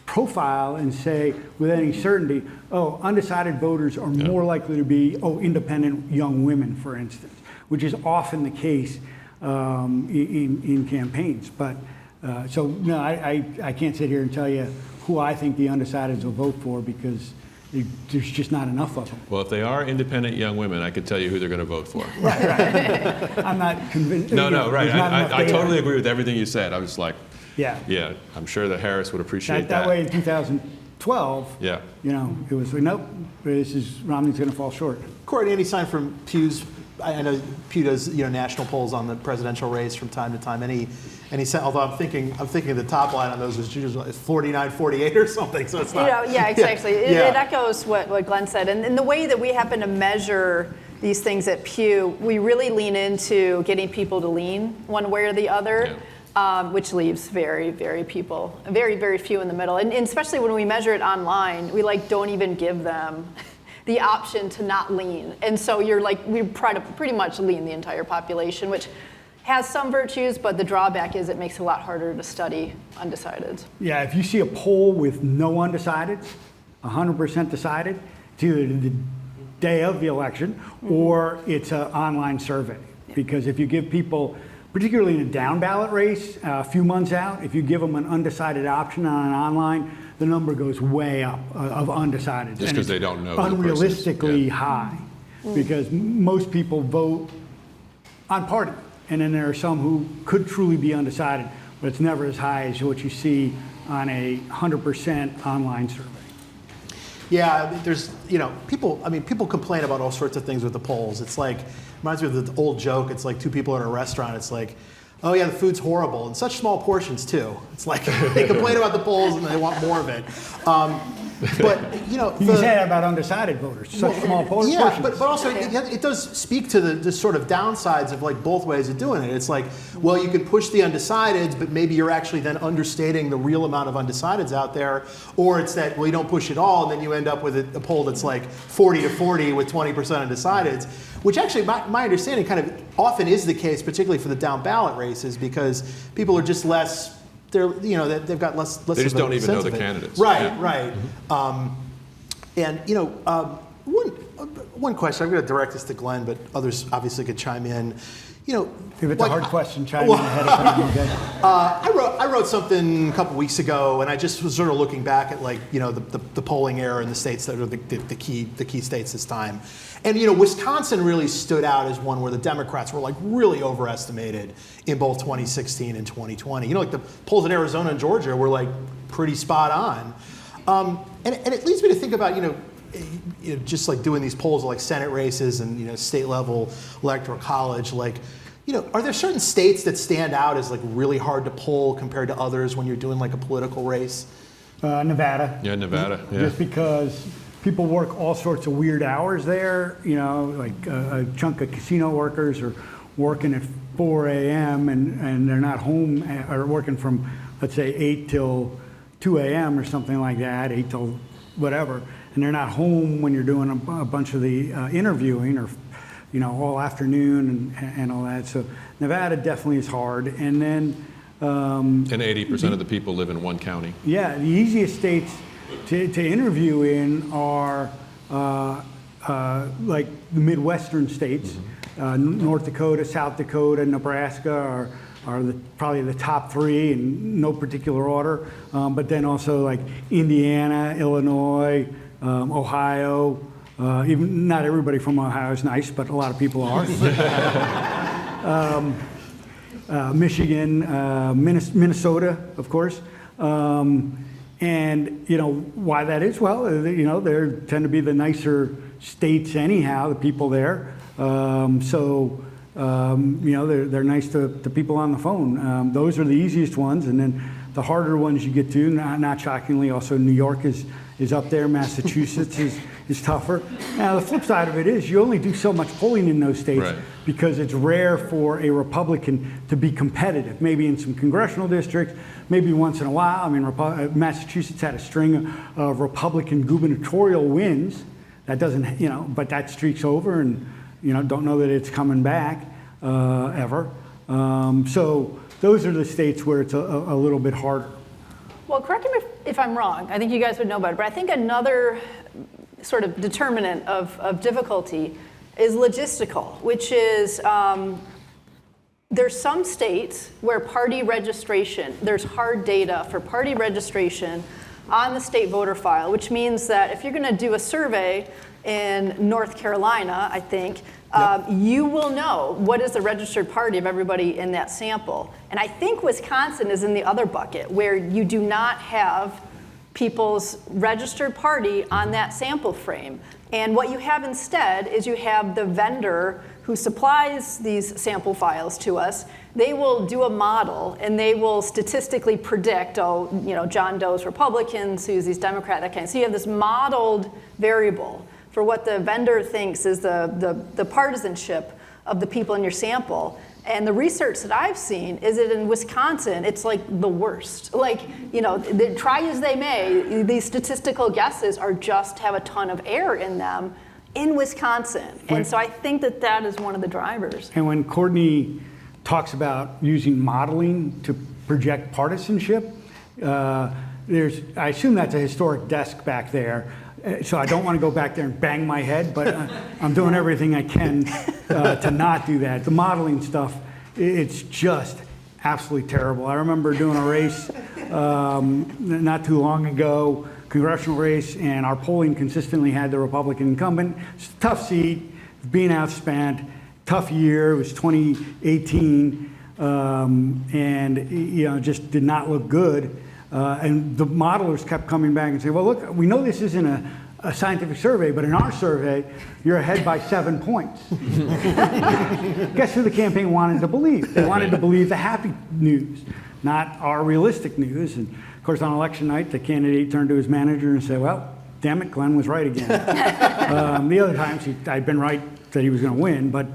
profile and say with any certainty, undecided voters are more likely to be, independent young women, for instance, which is often the case in campaigns. But no, I can't sit here and tell you who I think the undecideds will vote for, because there's just not enough of them. Well, if they are independent young women, I could tell you who they're going to vote for. Right. I'm not convinced. No, right. I totally agree with everything you said. I was like, yeah, I'm sure that Harris would appreciate that. That way in 2012, it was like, nope, Romney's going to fall short. Courtney, any sign from Pew's? I know Pew does national polls on the presidential race from time to time. Any although I'm thinking the top line on those is usually 49-48 or something. So it's not. Exactly. It echoes what Glenn said, and the way that we happen to measure these things at Pew, we really lean into getting people to lean one way or the other. Yeah. Which leaves very, very few in the middle. And especially when we measure it online, we don't even give them the option to not lean. And so we try to pretty much lean the entire population, which has some virtues, but the drawback is it makes it a lot harder to study undecideds. Yeah, if you see a poll with no undecideds, 100% decided, it's either the day of the election or it's an online survey. Because if you give people, particularly in a down ballot race, a few months out, if you give them an undecided option on an online, the number goes way up of undecided. Just because they don't know who the person is. Unrealistically high, because most people vote on party. And then there are some who could truly be undecided, but it's never as high as what you see on a 100% online survey. Yeah, there's, people complain about all sorts of things with the polls. It's like, reminds me of the old joke, it's like two people at a restaurant, it's like, oh yeah, the food's horrible, in such small portions too. It's like, they complain about the polls and they want more of it. But, You can say that about undecided voters, such small portions. Yeah, but also it does speak to the sort of downsides of like both ways of doing it. It's like, well, you can push the undecideds, but maybe you're actually then understating the real amount of undecideds out there. Or it's that, well, you don't push it all, and then you end up with a poll that's like 40-40 with 20% undecideds, which actually, my understanding kind of often is the case, particularly for the down ballot races, because people are just less. They've got less. They just don't even know the candidates. Right, Yeah. right. And one question. I'm going to direct this to Glenn, but others obviously could chime in. If it's a hard question, chime in ahead of time. Okay. I wrote something a couple weeks ago, and I just was sort of looking back at the polling error in the states that are the key states this time. And Wisconsin really stood out as one where the Democrats were like really overestimated in both 2016 and 2020. Like the polls in Arizona and Georgia were like pretty spot on. And it leads me to think about just like doing these polls like Senate races and state level electoral college, are there certain states that stand out as like really hard to poll compared to others when you're doing like a political race? Nevada. Yeah, Nevada. Yeah. Just because people work all sorts of weird hours there, like a chunk of casino workers are working at 4 a.m. and they're not home, or working from, let's say, 8 till 2 a.m. or something like that, 8 till whatever, and they're not home when you're doing a bunch of the interviewing or all afternoon and all that. So Nevada definitely is hard. And then and 80% of the people live in one county. Yeah, the easiest states to interview in are like the Midwestern states. North Dakota, South Dakota, Nebraska are probably the top three in no particular order. But then also like Indiana, Illinois, Ohio. Even not everybody from Ohio is nice, but a lot of people are. Michigan, Minnesota, of course. And why that is? Well, they tend to be the nicer states anyhow, the people there. So they're nice to people on the phone. Those are the easiest ones, and then the harder ones you get to, not shockingly, also New York is up there. Massachusetts is tougher. Now the flip side of it is you only do so much polling in those states, right, because it's rare for a Republican to be competitive. Maybe in some congressional districts, maybe once in a while. I mean, Massachusetts had a string of Republican gubernatorial wins. That doesn't, but that streak's over, and don't know that it's coming back ever. So those are the states where it's a little bit harder. Well, correct me if I'm wrong. I think you guys would know better, but I think another sort of determinant of difficulty is logistical, which is there's some states where party registration, there's hard data for party registration on the state voter file, which means that if you're going to do a survey in North Carolina, I think, you will know what is the registered party of everybody in that sample. And I think Wisconsin is in the other bucket, where you do not have people's registered party on that sample frame. And what you have instead is you have the vendor who supplies these sample files to us. They will do a model, and they will statistically predict, John Doe's Republican, Susie's Democrat, that kind of. So you have this modeled variable for what the vendor thinks is the partisanship of the people in your sample. And the research that I've seen is that in Wisconsin, it's like the worst. Try as they may, these statistical guesses have a ton of error in them in Wisconsin. And so I think that is one of the drivers. And when Courtney talks about using modeling to project partisanship. I assume that's a historic desk back there. So I don't want to go back there and bang my head, but I'm doing everything I can to not do that. The modeling stuff, it's just absolutely terrible. I remember doing a race not too long ago, congressional race, and our polling consistently had the Republican incumbent. It's a tough seat, being outspent, tough year. It was 2018, and just did not look good. And the modelers kept coming back and saying, well, look, we know this isn't a scientific survey, but in our survey, you're ahead by 7 points. Guess who the campaign wanted to believe? They wanted to believe the happy news, not our realistic news. And of course, on election night, the candidate turned to his manager and said, well, damn it, Glenn was right again. The other times, I'd been right that he was going to win, but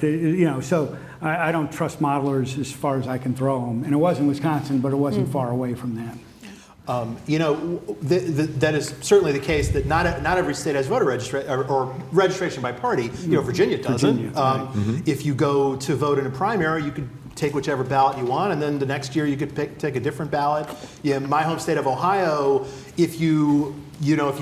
so I don't trust modelers as far as I can throw them. And it was in Wisconsin, but it wasn't far away from that. That is certainly the case that not every state has voter registration or registration by party. Virginia doesn't. If you go to vote in a primary, you could take whichever ballot you want, and then the next year you could take a different ballot. In my home state of Ohio, if you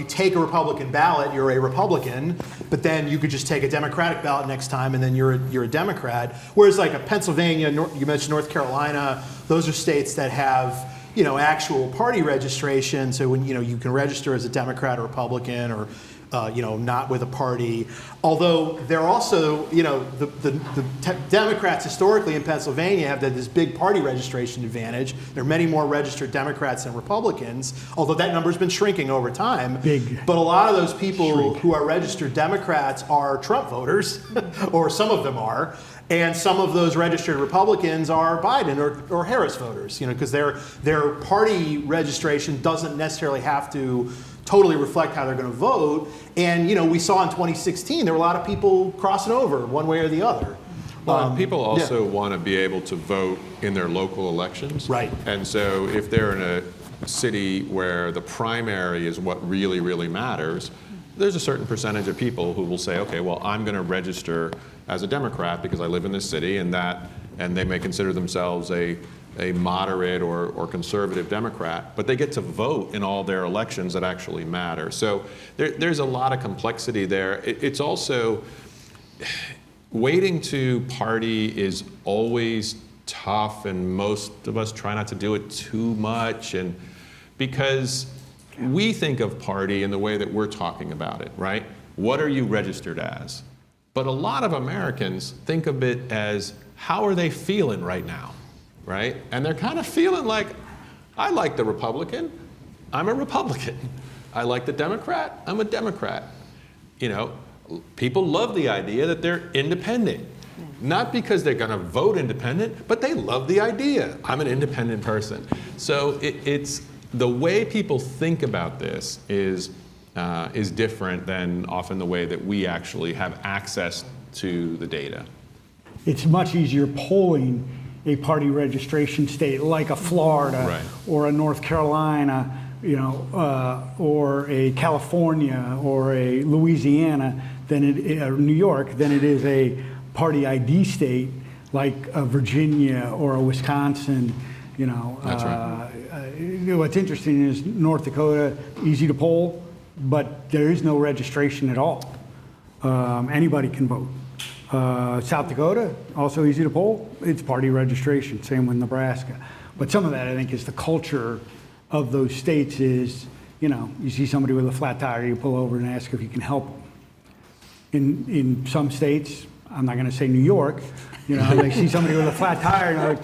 take a Republican ballot, you're a Republican, but then you could just take a Democratic ballot next time, and then you're a Democrat. Whereas like a Pennsylvania, you mentioned North Carolina, those are states that have actual party registration. So when you can register as a Democrat or Republican or not with a party. Although they're also the Democrats historically in Pennsylvania have had this big party registration advantage. There are many more registered Democrats than Republicans. Although that number's been shrinking over time. Big. But a lot of those people who are registered Democrats are Trump voters, or some of them are. And some of those registered Republicans are Biden or Harris voters, because their party registration doesn't necessarily have to totally reflect how they're going to vote. And we saw in 2016 there were a lot of people crossing over one way or the other. Well, people also want to be able to vote in their local elections. Right. And so if they're in a city where the primary is what really, really matters, there's a certain percentage of people who will say, okay, well, I'm going to register as a Democrat because I live in this city, and they may consider themselves a moderate or conservative Democrat, but they get to vote in all their elections that actually matter. So there's a lot of complexity there. It's also, waiting to party is always tough, and most of us try not to do it too much, and because we think of party in the way that we're talking about it, right? What are you registered as? But a lot of Americans think of it as, how are they feeling right now, right? And they're kind of feeling like, I like the Republican, I'm a Republican. I like the Democrat, I'm a Democrat. People love the idea that they're independent. Not because they're going to vote independent, but they love the idea. I'm an independent person. So it's the way people think about this is different than often the way that we actually have access to the data. It's much easier polling a party registration state like a Florida or a North Carolina, or a California or a Louisiana or New York than it is a party ID state like a Virginia or a Wisconsin. That's right. What's interesting is North Dakota, easy to poll, but there is no registration at all. Anybody can vote. South Dakota, also easy to poll. It's party registration, same with Nebraska. But some of that, I think, is the culture of those states is, you see somebody with a flat tire, you pull over and ask if you can help them. In some states, I'm not going to say New York, they see somebody with a flat tire and they're like,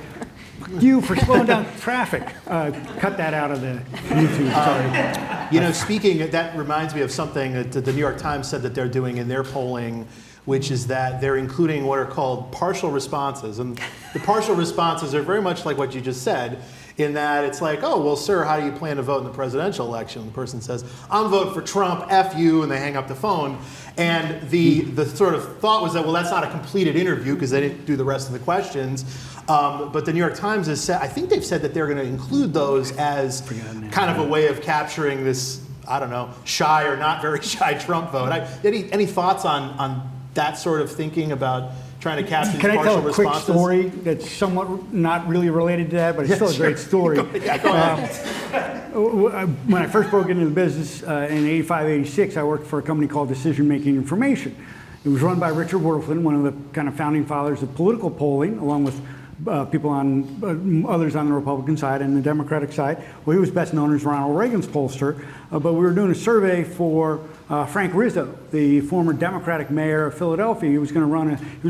you for slowing down traffic. Cut that out of the YouTube, sorry. Speaking, that reminds me of something that the New York Times said that they're doing in their polling, which is that they're including what are called partial responses. And the partial responses are very much like what you just said, in that it's like, oh, well, sir, how do you plan to vote in the presidential election? The person says, I'm voting for Trump, F you, and they hang up the phone. And the sort of thought was that, well, that's not a completed interview because they didn't do the rest of the questions. But the New York Times has said, I think they've said that they're going to include those as kind of a way of capturing this, I don't know, shy or not very shy Trump vote. Any thoughts on that sort of thinking about trying to capture Can these I tell partial a quick responses. story that's somewhat not really related to that, but it's still a great story. Yeah, go ahead. When I first broke into the business in 85, 86, I worked for a company called Decision Making Information. It was run by Richard Werflin, one of the kind of founding fathers of political polling, along with people on others on the Republican side and the Democratic side. Well, he was best known as Ronald Reagan's pollster, but we were doing a survey for Frank Rizzo, the former Democratic mayor of Philadelphia. He was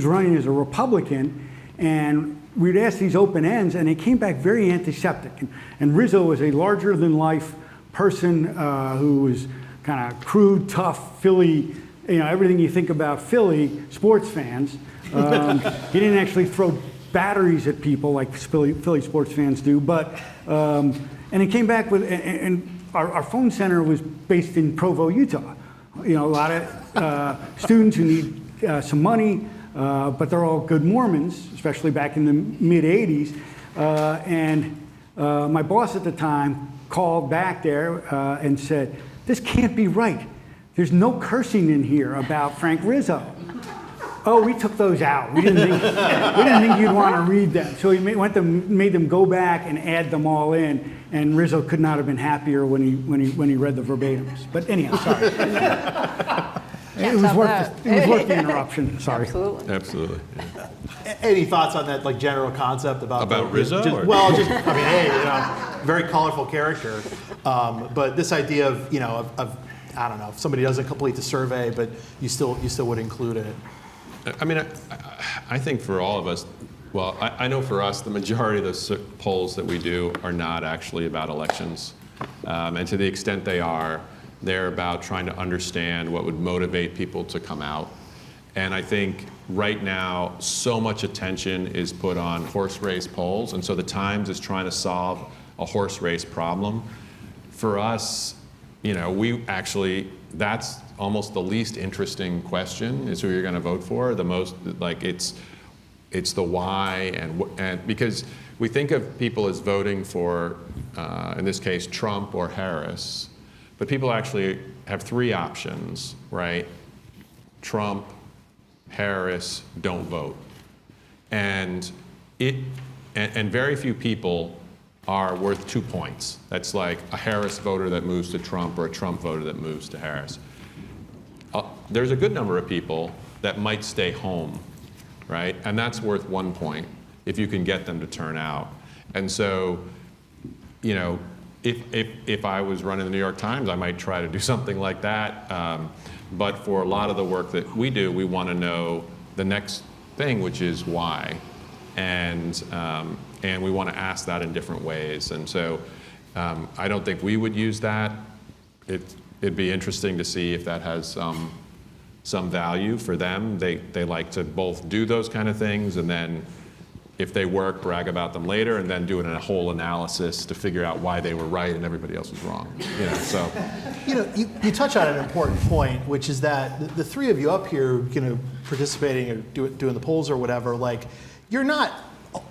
running as a Republican, and we'd ask these open ends, and they came back very antiseptic. And Rizzo was a larger-than-life person who was kind of crude, tough, Philly, everything you think about Philly sports fans. He didn't actually throw batteries at people like Philly sports fans do, but and he came back with, and our phone center was based in Provo, Utah. A lot of students who need some money, but they're all good Mormons, especially back in the mid '80s. And my boss at the time called back there and said, "This can't be right. There's no cursing in here about Frank Rizzo." Oh, we took those out. We didn't think you'd want to read them. So he made them go back and add them all in. And Rizzo could not have been happier when he read the verbatims. But anyhow, sorry. It was worth the interruption. Sorry. Absolutely. Any thoughts on that, like general concept about Rizzo? Very colorful character. But this idea of I don't know, if somebody doesn't complete the survey, but you still would include it. I mean, I think for all of us, well, I know for us, the majority of the polls that we do are not actually about elections. And to the extent they are, they're about trying to understand what would motivate people to come out. And I think right now, so much attention is put on horse race polls. And so the Times is trying to solve a horse race problem. For us, that's almost the least interesting question is who you're going to vote for. The most, it's the why, and because we think of people as voting for, in this case, Trump or Harris, but people actually have three options, right? Trump, Harris, don't vote, and very few people are worth 2 points. That's like a Harris voter that moves to Trump or a Trump voter that moves to Harris. There's a good number of people that might stay home, right? And that's worth 1 point if you can get them to turn out. And so, if I was running the New York Times, I might try to do something like that. But for a lot of the work that we do, we want to know the next thing, which is why. And we want to ask that in different ways. And so I don't think we would use that. It'd be interesting to see if that has some value for them. They like to both do those kind of things, and then if they work, brag about them later, and then do a whole analysis to figure out why they were right and everybody else was wrong. So. You touch on an important point, which is that the three of you up here, participating or doing the polls or whatever, you're not.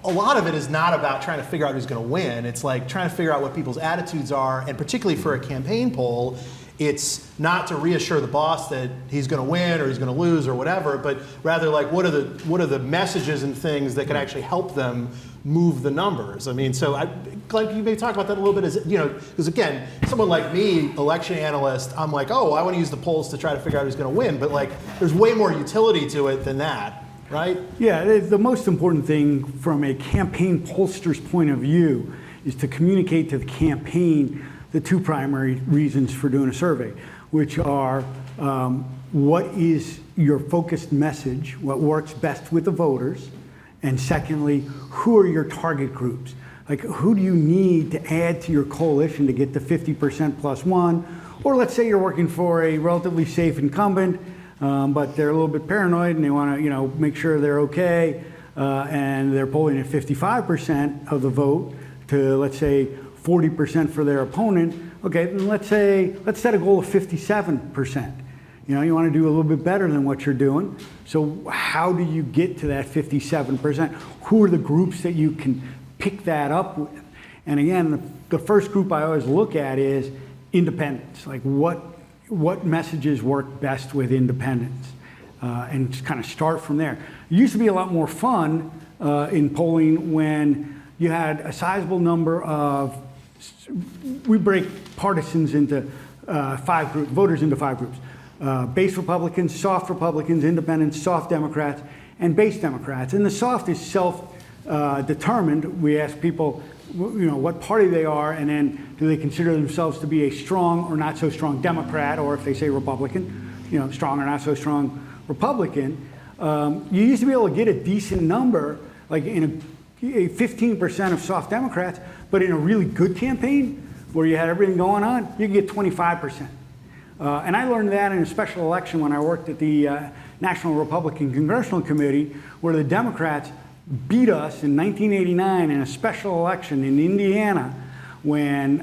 A lot of it is not about trying to figure out who's going to win. It's like trying to figure out what people's attitudes are, and particularly for a campaign poll, it's not to reassure the boss that he's going to win or he's going to lose or whatever, but rather what are the messages and things that can actually help them move the numbers. I mean, so Glenn, you may talk about that a little bit, because again, someone like me, election analyst, I'm like, I want to use the polls to try to figure out who's going to win, but there's way more utility to it than that. Right? Yeah, the most important thing from a campaign pollster's point of view is to communicate to the campaign the two primary reasons for doing a survey, which are what is your focused message, what works best with the voters, and secondly, who are your target groups? Who do you need to add to your coalition to get to 50% plus one? Or let's say you're working for a relatively safe incumbent, but they're a little bit paranoid and they want to, make sure they're okay, and they're polling at 55% of the vote to, let's say, 40% for their opponent. Okay, then let's set a goal of 57%. You want to do a little bit better than what you're doing. So how do you get to that 57%? Who are the groups that you can pick that up with? And again, the first group I always look at is independents. What messages work best with independents? and just kind of start from there. It used to be a lot more fun in polling when you had a sizable number of, we break partisans into 5 groups, voters into 5 groups. Base Republicans, soft Republicans, independents, soft Democrats, and base Democrats. And the soft is self-determined. We ask people, what party they are, and then do they consider themselves to be a strong or not so strong Democrat, or if they say Republican, strong or not so strong Republican. You used to be able to get a decent number, like in a 15% of soft Democrats, but in a really good campaign where you had everything going on, you could get 25%. And I learned that in a special election when I worked at the National Republican Congressional Committee, where the Democrats beat us in 1989 in a special election in Indiana when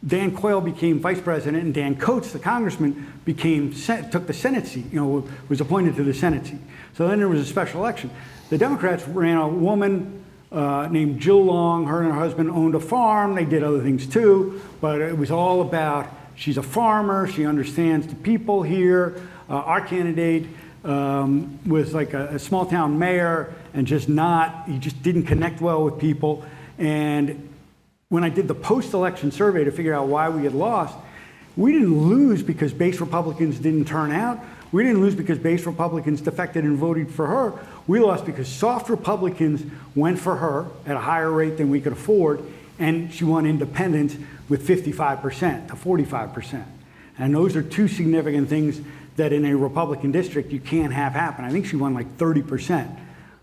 Dan Quayle became vice president and Dan Coates, the congressman, took the Senate seat, was appointed to the Senate seat. So then there was a special election. The Democrats ran a woman named Jill Long. Her and her husband owned a farm. They did other things too, but it was all about, she's a farmer, she understands the people here. Our candidate was like a small town mayor and he just didn't connect well with people. And when I did the post-election survey to figure out why we had lost, we didn't lose because base Republicans didn't turn out. We didn't lose because base Republicans defected and voted for her. We lost because soft Republicans went for her at a higher rate than we could afford, and she won independents with 55% to 45%. And those are 2 significant things that in a Republican district you can't have happen. I think she won like 30%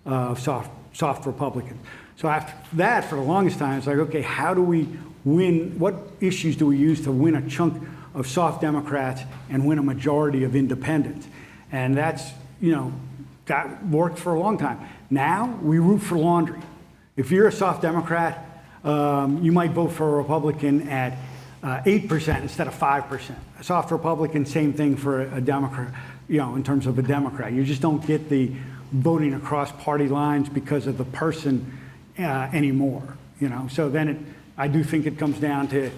of soft Republicans. So after that, for the longest time, it's like, okay, how do we win? What issues do we use to win a chunk of soft Democrats and win a majority of independents? And that's, that worked for a long time. Now we root for laundry. If you're a soft Democrat, you might vote for a Republican at 8% instead of 5%. A soft Republican, same thing for a Democrat, in terms of a Democrat. You just don't get the voting across party lines because of the person anymore, So then I do think it comes down to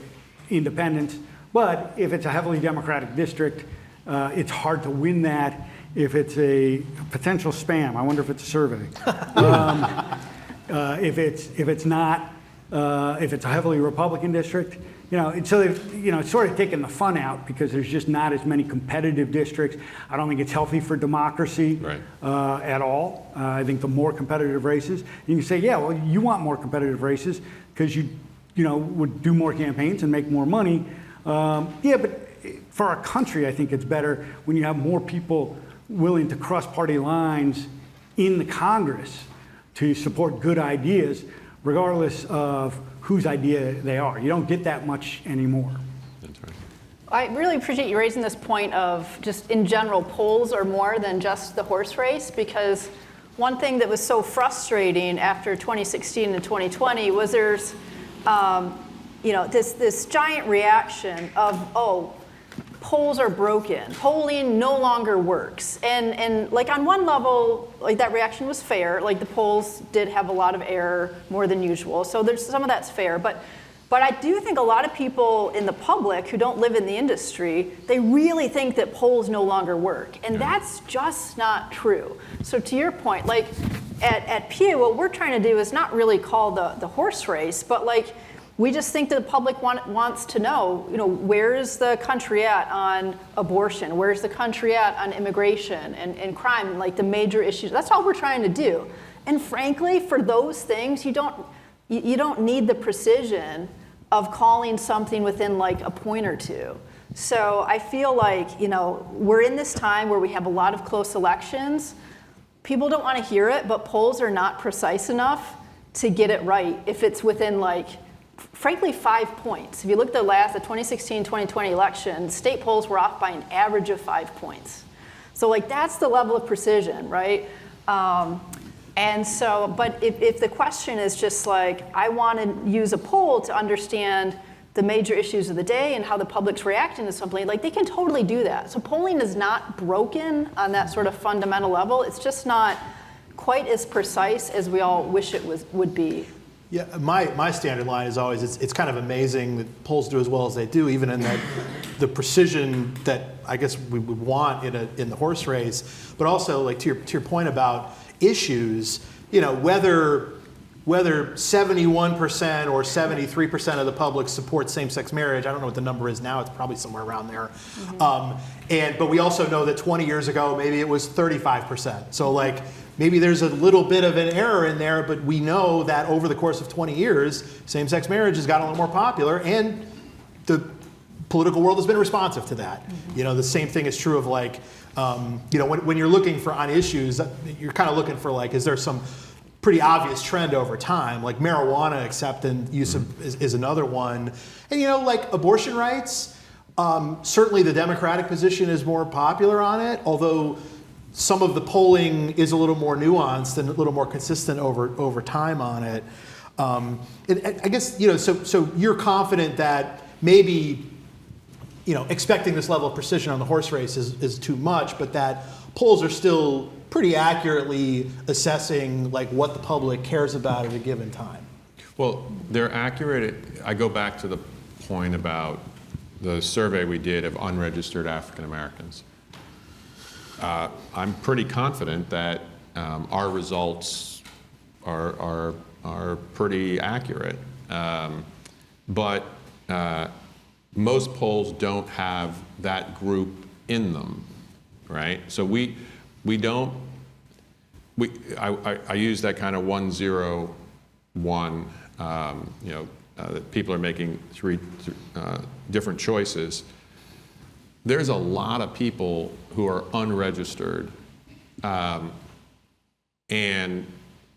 independents. But if it's a heavily Democratic district, it's hard to win that if it's a potential spam. I wonder if it's a survey. If it's a heavily Republican district, it's sort of taking the fun out because there's just not as many competitive districts. I don't think it's healthy for democracy at all. I think the more competitive races, you can say, yeah, well, you want more competitive races because you would do more campaigns and make more money. Yeah, but for our country, I think it's better when you have more people willing to cross party lines in the Congress to support good ideas, regardless of whose idea they are. You don't get that much anymore. That's right. I really appreciate you raising this point of just in general, polls are more than just the horse race, because one thing that was so frustrating after 2016 and 2020 was there's this giant reaction of, polls are broken. Polling no longer works. And like on one level, like that reaction was fair. Like the polls did have a lot of error, more than usual. So there's some of that's fair. But I do think a lot of people in the public who don't live in the industry, they really think that polls no longer work. And that's just not true. So to your point, like at Pew, what we're trying to do is not really call the horse race, but like we just think that the public wants to know, where's the country at on abortion? Where's the country at on immigration and crime, like the major issues? That's all we're trying to do. And frankly, for those things, you don't need the precision of calling something within like a point or two. So I feel like, we're in this time where we have a lot of close elections. People don't want to hear it, but polls are not precise enough to get it right if it's within frankly, 5 points. If you look at the 2016, 2020 election, state polls were off by an average of 5 points. So that's the level of precision, right? And so, but if the question is just I want to use a poll to understand the major issues of the day and how the public's reacting to something, they can totally do that. So polling is not broken on that sort of fundamental level. It's just not quite as precise as we all wish it would be. Yeah, my standard line is always it's kind of amazing that polls do as well as they do, even in that the precision that I guess we would want in the horse race, but also like to your point about issues, whether 71% or 73% of the public supports same-sex marriage. I don't know what the number is now. It's probably somewhere around there. But we also know that 20 years ago, maybe it was 35%. So like maybe there's a little bit of an error in there, but we know that over the course of 20 years, same-sex marriage has gotten a little more popular, and the political world has been responsive to that. The same thing is true of like, when you're looking for on issues, you're kind of looking for like, is there some pretty obvious trend over time, like marijuana acceptance use is another one. And like abortion rights, certainly the Democratic position is more popular on it, although some of the polling is a little more nuanced and a little more consistent over time on it. And I guess, so you're confident that maybe, expecting this level of precision on the horse race is too much, but that polls are still pretty accurately assessing like what the public cares about at a given time. Well, they're accurate. I go back to the point about the survey we did of unregistered African Americans. I'm pretty confident that our results are pretty accurate, but most polls don't have that group in them, right? So I use that kind of 1-0-1. That people are making three different choices. There's a lot of people who are unregistered, and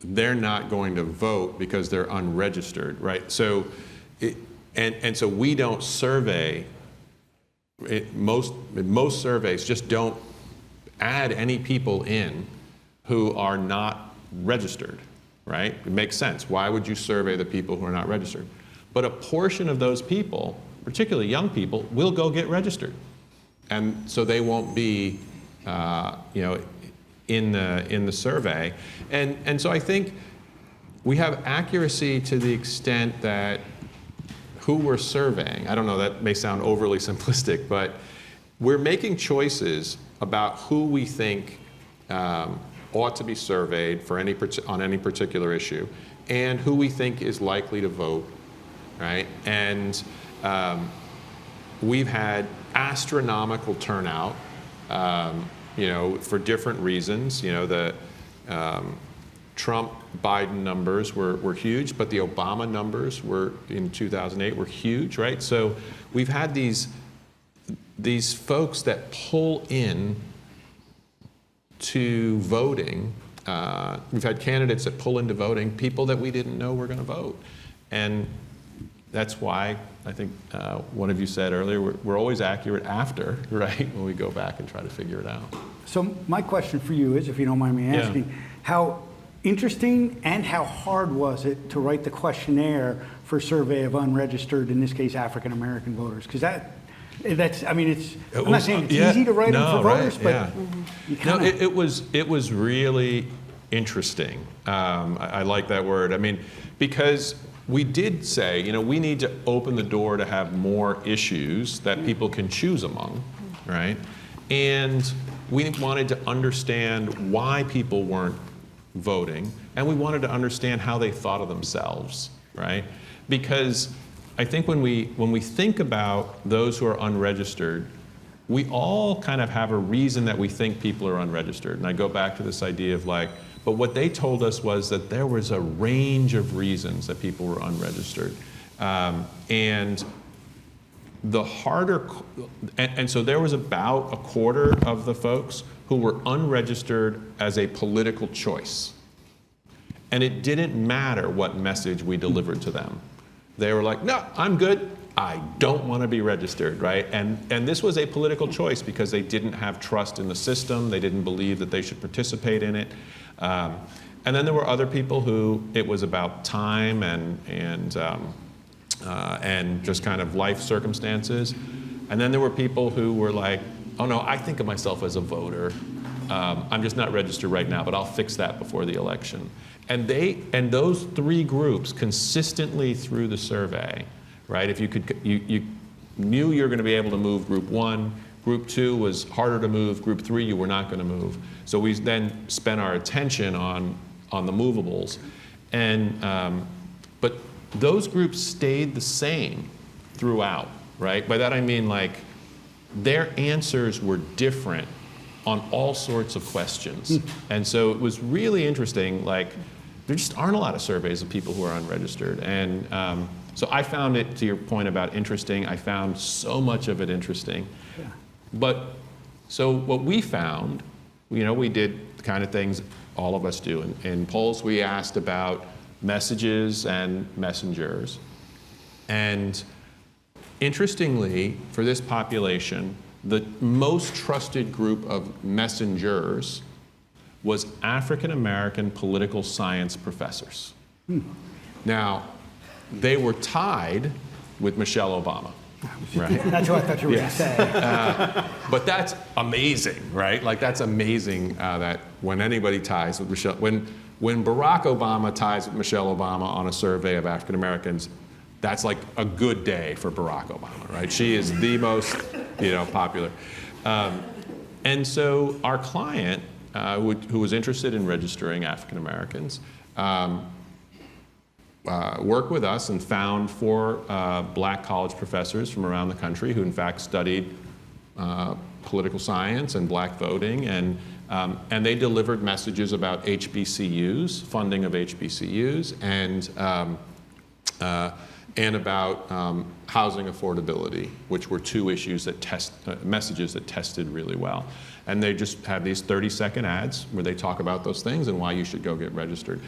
they're not going to vote because they're unregistered, right? So, so we don't survey. Most surveys just don't add any people in who are not registered, right? It makes sense. Why would you survey the people who are not registered? But a portion of those people, particularly young people, will go get registered. And so they won't be, in the survey. And so I think we have accuracy to the extent that who we're surveying, I don't know, that may sound overly simplistic, but we're making choices about who we think ought to be surveyed on any particular issue, and who we think is likely to vote, right? And we've had astronomical turnout, for different reasons. The Trump-Biden numbers were huge, but the Obama numbers were in 2008 were huge, right? So we've had these folks that pull in to voting. We've had candidates that pull into voting, people that we didn't know were going to vote. And that's why I think one of you said earlier, we're always accurate after, right, when we go back and try to figure it out. So my question for you is, if you don't mind me asking, how interesting and how hard was it to write the questionnaire for survey of unregistered, in this case, African American voters? Because that's, I mean, I'm not saying it's easy to write them for voters, but it was really interesting. I like that word. I mean, because we did say, we need to open the door to have more issues that people can choose among, right? And we wanted to understand why people weren't voting, and we wanted to understand how they thought of themselves, right? Because I think when we think about those who are unregistered, we all kind of have a reason that we think people are unregistered. And I go back to this idea of like, but what they told us was that there was a range of reasons that people were unregistered. And the harder, and so there was about a quarter of the folks who were unregistered as a political choice. And it didn't matter what message we delivered to them. They were like, no, I'm good. I don't want to be registered, right? And this was a political choice because they didn't have trust in the system. They didn't believe that they should participate in it. And then there were other people who it was about time and just kind of life circumstances. And then there were people who were like, oh no, I think of myself as a voter. I'm just not registered right now, but I'll fix that before the election. and those three groups consistently through the survey, right? If you knew you were going to be able to move group 1, group 2 was harder to move, group 3 you were not going to move. So we then spent our attention on the movables, and but those groups stayed the same throughout, right? By that I mean like their answers were different on all sorts of questions. And so it was really interesting, like there just aren't a lot of surveys of people who are unregistered. And so I found it, to your point about interesting, I found so much of it interesting. Yeah. But so what we found, we did the kind of things all of us do. In polls, we asked about messages and messengers. And interestingly, for this population, the most trusted group of messengers was African American political science professors. Now, they were tied with Michelle Obama, right? That's what I thought you were going to say. But that's amazing, right? Like that's amazing that when anybody ties with Michelle, when Barack Obama ties with Michelle Obama on a survey of African Americans, that's like a good day for Barack Obama, right? She is the most, popular. And so our client, who was interested in registering African Americans, worked with us and found 4 black college professors from around the country who in fact studied political science and black voting, and they delivered messages about HBCUs, funding of HBCUs, and about housing affordability, which were 2 issues that messages that tested really well. And they just have these 30-second ads where they talk about those things and why you should go get registered.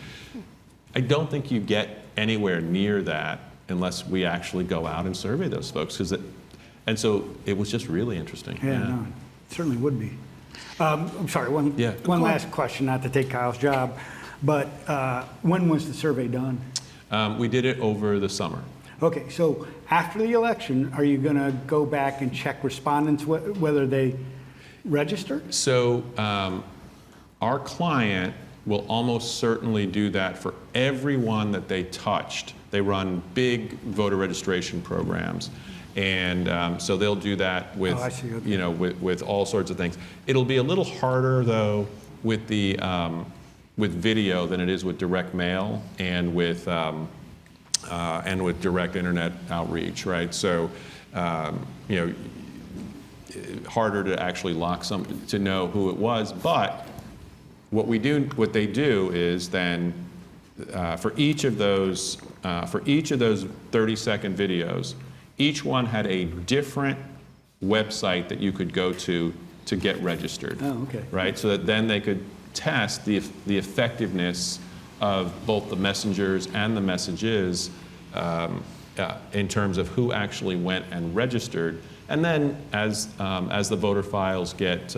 I don't think you get anywhere near that unless we actually go out and survey those folks. And so it was just really interesting. Yeah, no, it certainly would be. I'm sorry, one last question, not to take Kyle's job, but when was the survey done? We did it over the summer. Okay, so after the election, are you going to go back and check respondents whether they registered? So our client will almost certainly do that for everyone that they touched. They run big voter registration programs. And so they'll do that with, with all sorts of things. It'll be a little harder though with the with video than it is with direct mail and with direct internet outreach, right? So harder to actually to know who it was. But what they do is then for each of those 30-second videos, each one had a different website that you could go to get registered. Oh, okay. Right, so that then they could test the effectiveness of both the messengers and the messages in terms of who actually went and registered. And then as the voter files get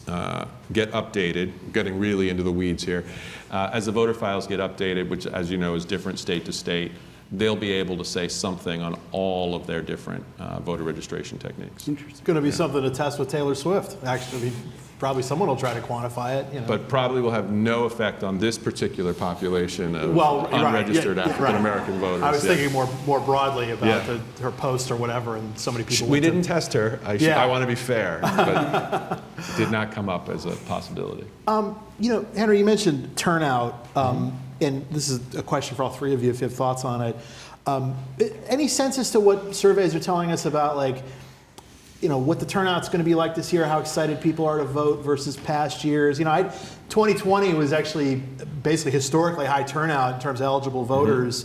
updated, getting really into the weeds here, as the voter files get updated, which as you know is different state to state, they'll be able to say something on all of their different voter registration techniques. It's going to be something to test with Taylor Swift. Actually, probably someone will try to quantify it. But probably will have no effect on this particular population of unregistered right, African American voters. I was thinking more broadly about her post or whatever, and so many people. We didn't test her. I want to be fair, but it did not come up as a possibility. Henry, you mentioned turnout. And this is a question for all 3 of you if you have thoughts on it. Any sense as to what surveys are telling us about, what the turnout's going to be like this year, how excited people are to vote versus past years? 2020 was actually basically historically high turnout in terms of eligible voters.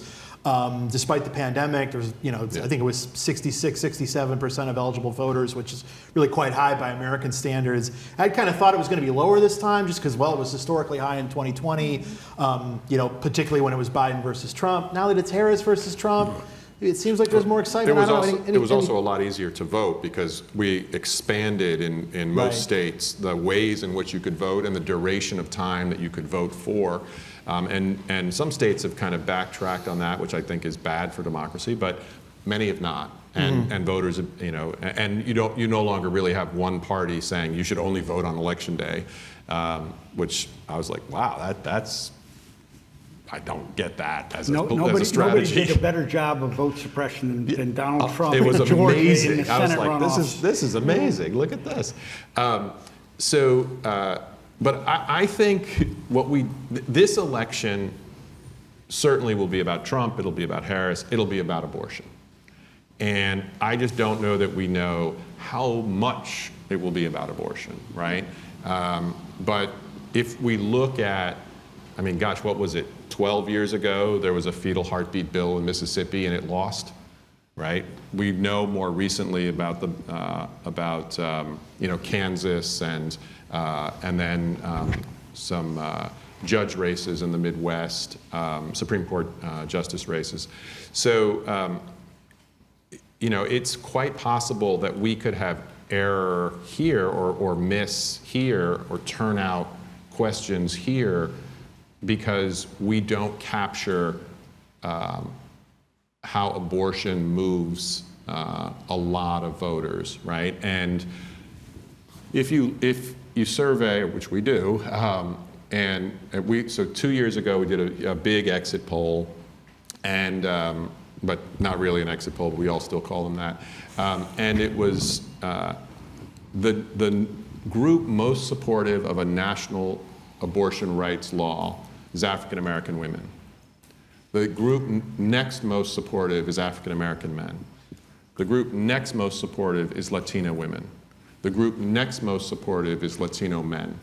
Despite the pandemic, there was, I think it was 67% of eligible voters, which is really quite high by American standards. I kind of thought it was going to be lower this time just because, it was historically high in 2020, particularly when it was Biden versus Trump. Now that it's Harris versus Trump, it seems like there's more excitement. It was also a lot easier to vote because we expanded in most states the ways in which you could vote and the duration of time that you could vote for. And some states have kind of backtracked on that, which I think is bad for democracy, but many have not. And voters, and you no longer really have one party saying you should only vote on election day, which I was like, wow, that's I don't get that as a Nobody strategy. did a better job of vote suppression than Donald Trump. It was in Georgia amazing. in the I was Senate like, runoffs. this is amazing. Look at this. But I think this election certainly will be about Trump. It'll be about Harris. It'll be about abortion. And I just don't know that we know how much it will be about abortion, right? But if we look at, I mean, gosh, what was it? 12 years ago, there was a fetal heartbeat bill in Mississippi, and it lost, right? We know more recently about Kansas and then some judge races in the Midwest, Supreme Court justice races. So, it's quite possible that we could have error here or miss here or turnout questions here because we don't capture how abortion moves a lot of voters, right? And if you survey, which we do, so 2 years ago we did a big exit poll, and but not really an exit poll, but we all still call them that. And it was the group most supportive of a national abortion rights law is African American women. The group next most supportive is African American men. The group next most supportive is Latina women. The group next most supportive is Latino men.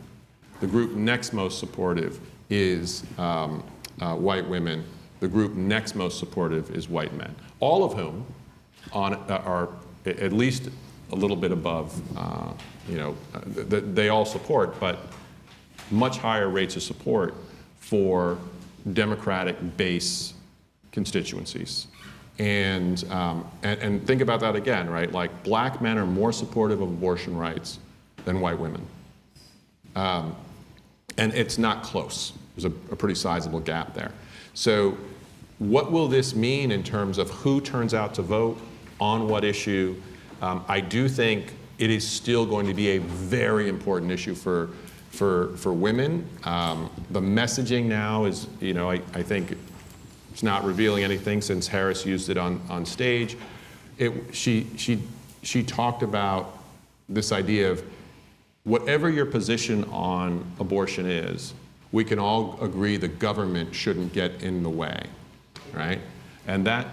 The group next most supportive is white women. The group next most supportive is white men, all of whom are at least a little bit above, they all support, but much higher rates of support for Democratic base constituencies. And think about that again, right? Like, black men are more supportive of abortion rights than white women. And it's not close. There's a pretty sizable gap there. So what will this mean in terms of who turns out to vote on what issue? I do think it is still going to be a very important issue for women. The messaging now is, I think it's not revealing anything since Harris used it on stage. She talked about this idea of whatever your position on abortion is, we can all agree the government shouldn't get in the way, right? And that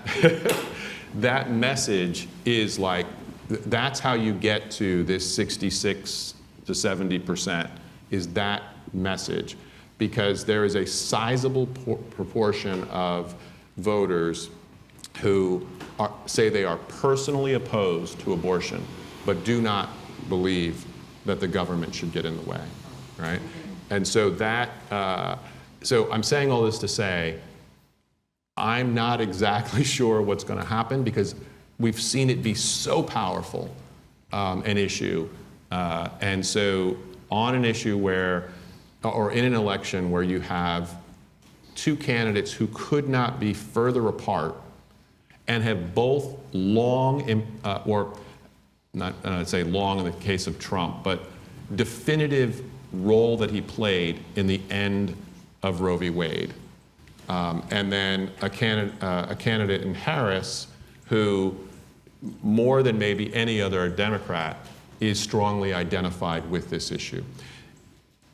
that message is like, that's how you get to this 66 to 70%, is that message. Because there is a sizable proportion of voters who say they are personally opposed to abortion, but do not believe that the government should get in the way, right? And so so I'm saying all this to say, I'm not exactly sure what's going to happen because we've seen it be so powerful, an issue. And so on an issue or in an election where you have two candidates who could not be further apart and have both or not say long in the case of Trump, but definitive role that he played in the end of Roe v. Wade. And then a candidate in Harris who, more than maybe any other Democrat, is strongly identified with this issue.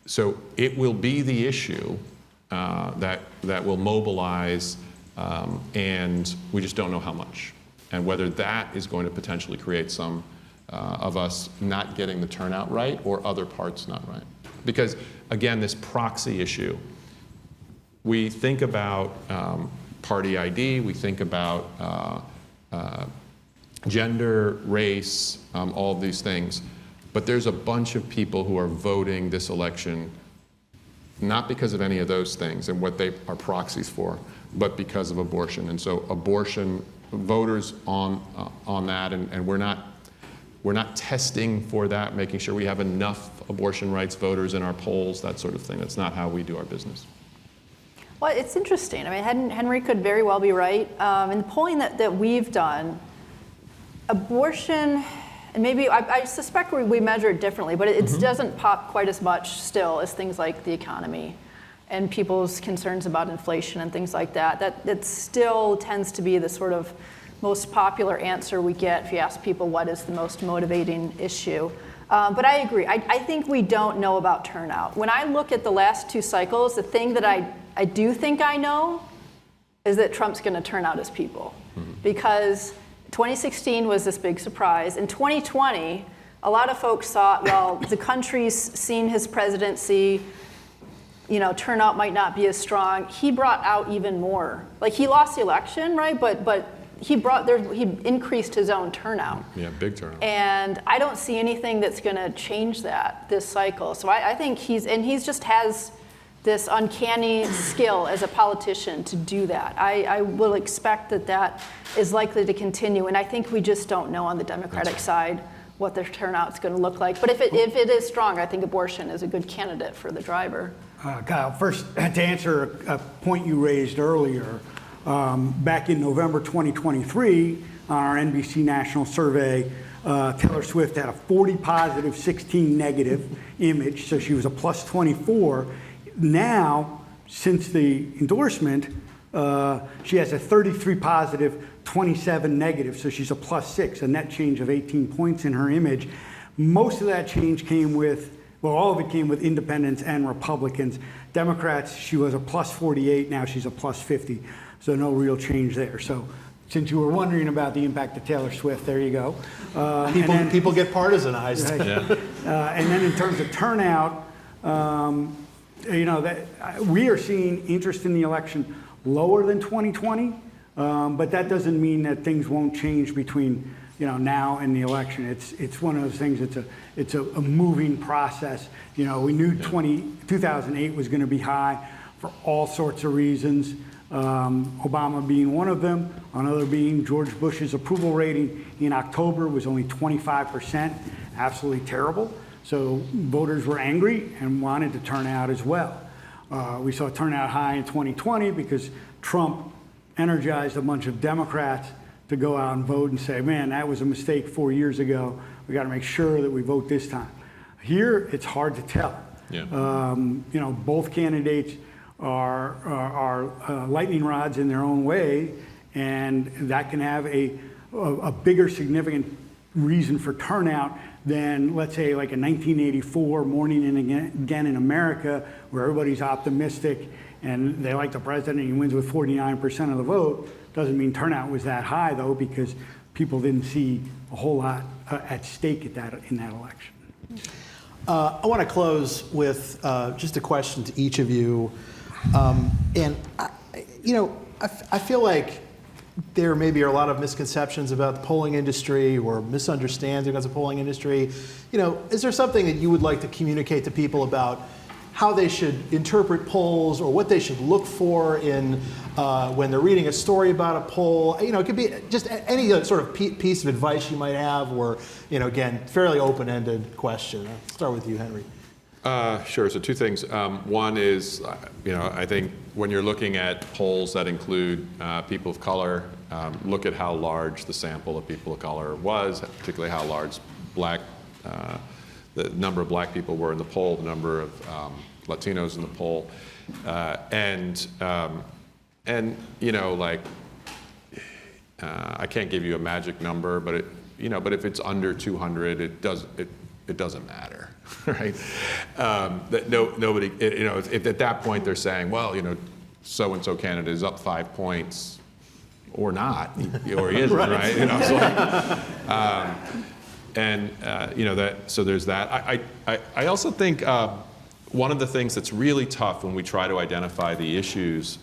So it will be the issue that will mobilize, and we just don't know how much, and whether that is going to potentially create some of us not getting the turnout right or other parts not right. Because again, this proxy issue, we think about party ID, we think about gender, race, all of these things. But there's a bunch of people who are voting this election not because of any of those things and what they are proxies for, but because of abortion. And so abortion voters on that, and we're not testing for that, making sure we have enough abortion rights voters in our polls, that sort of thing. That's not how we do our business. Well, it's interesting. I mean, Henry could very well be right. In the polling that we've done, abortion, and maybe I suspect we measure it differently, but it doesn't pop quite as much still as things like the economy and people's concerns about inflation and things like that. That still tends to be the sort of most popular answer we get if you ask people what is the most motivating issue. But I agree. I think we don't know about turnout. When I look at the last 2 cycles, the thing that I do think I know is that Trump's going to turn out his people. Because 2016 was this big surprise. In 2020, a lot of folks thought, well, the country's seen his presidency, turnout might not be as strong. He brought out even more. Like, he lost the election, right? But he increased his own turnout. Yeah, big turnout. And I don't see anything that's going to change that this cycle. So I think he's just has this uncanny skill as a politician to do that. I will expect that is likely to continue. And I think we just don't know on the Democratic side what their turnout's going to look like. But if it is strong, I think abortion is a good candidate for the driver. Kyle, first, to answer a point you raised earlier, back in November 2023, on our NBC National Survey, Taylor Swift had a 40 positive, 16 negative image, so she was a plus 24. Now, since the endorsement, she has a 33 positive, 27 negative, so she's a plus 6, a net change of 18 points in her image. Most of that change came with, well, all of it came with independents and Republicans. Democrats, she was a plus 48, now she's a plus 50. So no real change there. So since you were wondering about the impact of Taylor Swift, there you go. People get partisanized. Right. Yeah. And then in terms of turnout, we are seeing interest in the election lower than 2020, but that doesn't mean that things won't change between now and the election. It's one of those things. It's a moving process. We knew 2008 was going to be high for all sorts of reasons. Obama being one of them, another being George Bush's approval rating in October was only 25%, absolutely terrible. So voters were angry and wanted to turn out as well. We saw turnout high in 2020 because Trump energized a bunch of Democrats to go out and vote and say, man, that was a mistake 4 years ago. We got to make sure that we vote this time. Here, it's hard to tell. Yeah. Both candidates are lightning rods in their own way, and that can have a bigger significant reason for turnout than, let's say, like a 1984 Morning and Again in America, where everybody's optimistic and they like the president and he wins with 49% of the vote. Doesn't mean turnout was that high, though, because people didn't see a whole lot at stake in that election. I want to close with just a question to each of you. And I feel like there maybe are a lot of misconceptions about the polling industry or misunderstanding of the polling industry. Is there something that you would like to communicate to people about how they should interpret polls or what they should look for in when they're reading a story about a poll? It could be just any sort of piece of advice you might have, or again, fairly open-ended question. I'll start with you, Henry. Sure. So 2 things. One is, I think when you're looking at polls that include people of color, look at how large the sample of people of color was, particularly how large the number of black people were in the poll, the number of Latinos in the poll, I can't give you a magic number, but but if it's under 200, it doesn't matter. Right? That nobody, if at that point they're saying, well, so-and-so candidate is up 5 points, or not, or he isn't, right? So there's that. I also think one of the things that's really tough when we try to identify the issues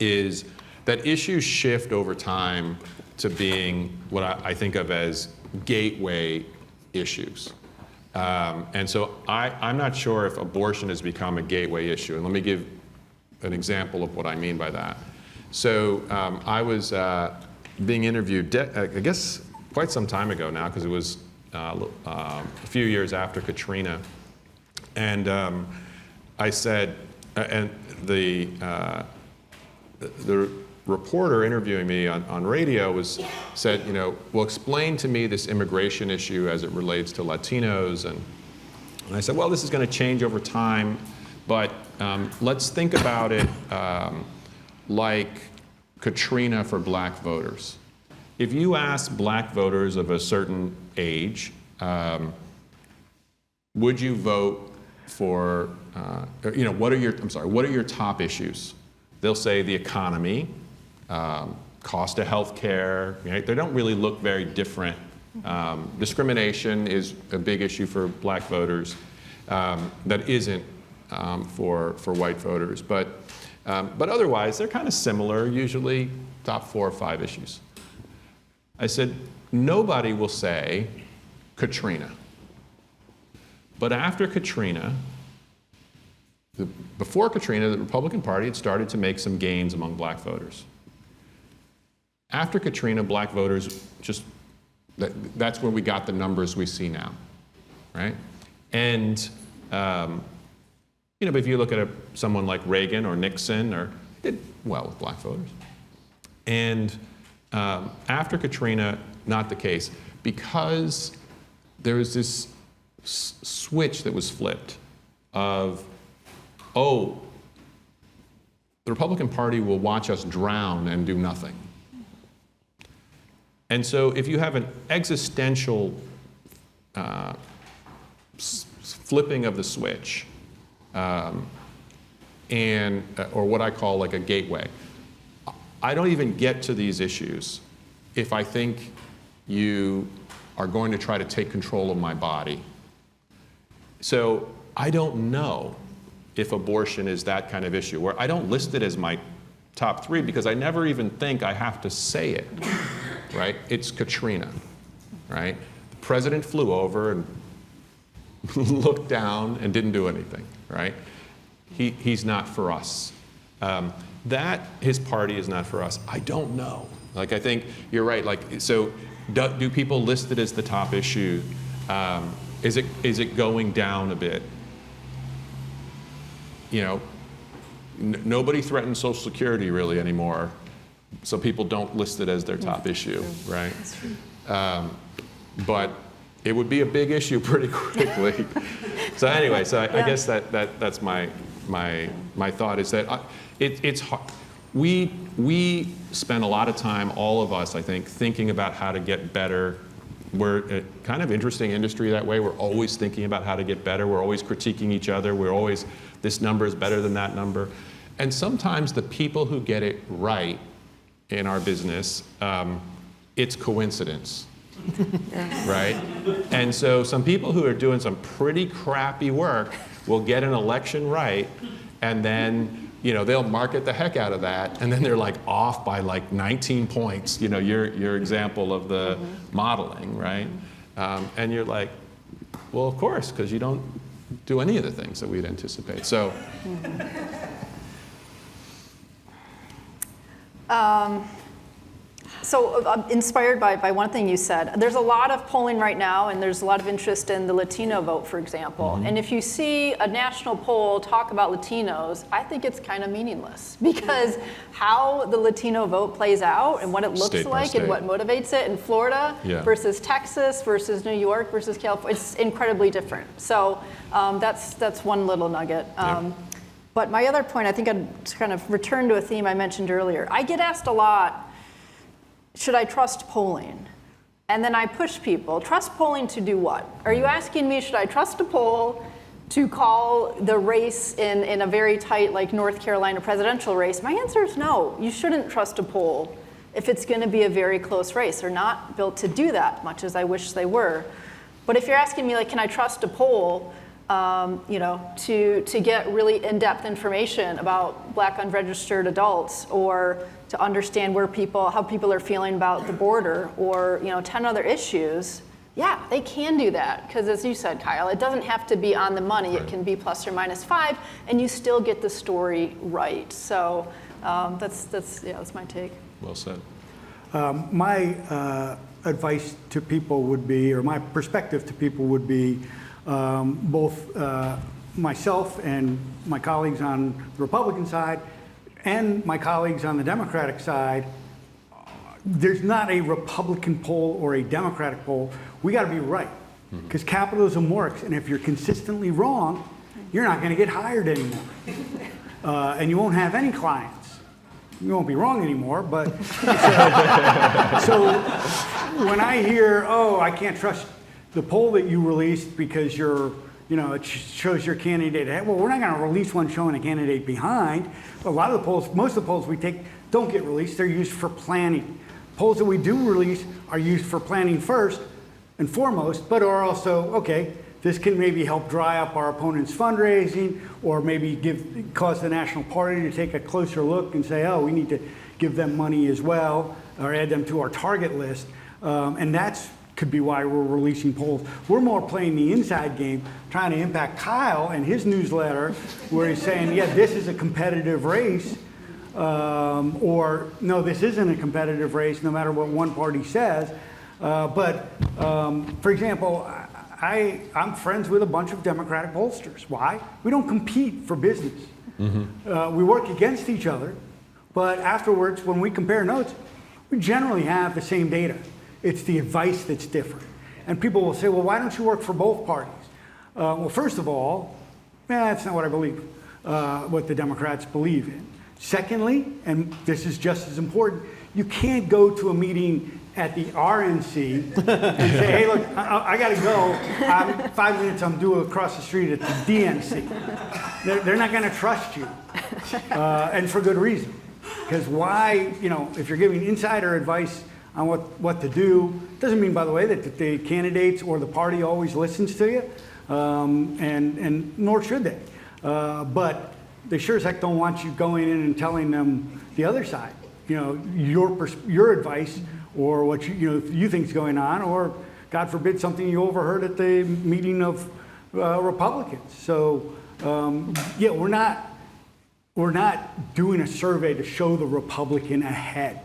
is that issues shift over time to being what I think of as gateway issues. And so I'm not sure if abortion has become a gateway issue. And let me give an example of what I mean by that. So I was being interviewed, I guess quite some time ago now, because it was a few years after Katrina. And I said, and the reporter interviewing me on radio said, well, explain to me this immigration issue as it relates to Latinos. And I said, well, this is going to change over time. But let's think about it like Katrina for black voters. If you ask black voters of a certain age, would you vote for, what are your top issues? They'll say the economy, cost of health care, right? They don't really look very different. Discrimination is a big issue for black voters that isn't for white voters. But otherwise, they're kind of similar, usually top 4 or 5 issues. I said, nobody will say Katrina. But after Katrina, before Katrina, the Republican Party had started to make some gains among black voters. After Katrina, black voters that's where we got the numbers we see now, right? And, if you look at someone like Reagan or Nixon, did well with black voters. And after Katrina, not the case, because there was this switch that was flipped of, the Republican Party will watch us drown and do nothing. And so if you have an existential flipping of the switch, or what I call like a gateway, I don't even get to these issues if I think you are going to try to take control of my body. So I don't know if abortion is that kind of issue, where I don't list it as my top 3 because I never even think I have to say it, right? It's Katrina, right? The president flew over and looked down and didn't do anything, right? He's not for us. That his party is not for us, I don't know. Like, I think you're right. Like, so do people list it as the top issue? Is it going down a bit? Nobody threatens Social Security really anymore, so people don't list it as their top issue, right? That's true. But it would be a big issue pretty quickly. So anyway, I guess that's my thought is that it's hard. We spend a lot of time, all of us, I think, thinking about how to get better. We're a kind of interesting industry that way. We're always thinking about how to get better. We're always critiquing each other. We're always, this number is better than that number. And sometimes the people who get it right in our business, it's coincidence, right? And so some people who are doing some pretty crappy work will get an election right, and then they'll market the heck out of that, and then they're like off by like 19 points, your example of the modeling, right? And you're like, well, of course, because you don't do any of the things that we'd anticipate. So. So inspired by one thing you said, there's a lot of polling right now, and there's a lot of interest in the Latino vote, for example. And if you see a national poll talk about Latinos, I think it's kind of meaningless, because how the Latino vote plays out and what it looks like and what motivates it in Florida versus Texas versus New York versus California, it's incredibly different. So that's one little nugget. But my other point, I think I'd kind of return to a theme I mentioned earlier. I get asked a lot, should I trust polling? And then I push people, trust polling to do what? Are you asking me, should I trust a poll to call the race in a very tight, like North Carolina presidential race? My answer is no. You shouldn't trust a poll if it's going to be a very close race. They're not built to do that, much as I wish they were. But if you're asking me, like, can I trust a poll to get really in-depth information about black unregistered adults, or to understand how people are feeling about the border, or 10 other issues, yeah, they can do that. Because as you said, Kyle, it doesn't have to be on the money. It can be plus or minus 5, and you still get the story right. So that's my take. Well said. My advice to people would be, or my perspective to people would be, both myself and my colleagues on the Republican side and my colleagues on the Democratic side, there's not a Republican poll or a Democratic poll. We got to be right, because capitalism works, and if you're consistently wrong, you're not going to get hired anymore. And you won't have any clients. You won't be wrong anymore, but so when I hear, oh, I can't trust the poll that you released because it shows your candidate ahead. Well, we're not going to release one showing a candidate behind. A lot of the polls, most of the polls we take don't get released. They're used for planning. Polls that we do release are used for planning first and foremost, but are also, okay, this can maybe help dry up our opponent's fundraising, or maybe cause the national party to take a closer look and say, oh, we need to give them money as well, or add them to our target list. And that's could be why we're releasing polls. We're more playing the inside game, trying to impact Kyle and his newsletter, where he's saying, yeah, this is a competitive race, or no, this isn't a competitive race, no matter what one party says. For example, I'm friends with a bunch of Democratic pollsters. Why? We don't compete for business. We work against each other, but afterwards, when we compare notes, we generally have the same data. It's the advice that's different. And people will say, well, why don't you work for both parties? Well, first of all, that's not what I believe, what the Democrats believe in. Secondly, and this is just as important, you can't go to a meeting at the RNC and say, hey, look, I got to go. 5 minutes, I'm due across the street at the DNC. They're not going to trust you, and for good reason. Because why, if you're giving insider advice on what to do, doesn't mean, by the way, that the candidates or the party always listens to you, and nor should they. But they sure as heck don't want you going in and telling them the other side, your advice, or what you think is going on, or God forbid something you overheard at the meeting of Republicans. So yeah, we're not doing a survey to show the Republican ahead.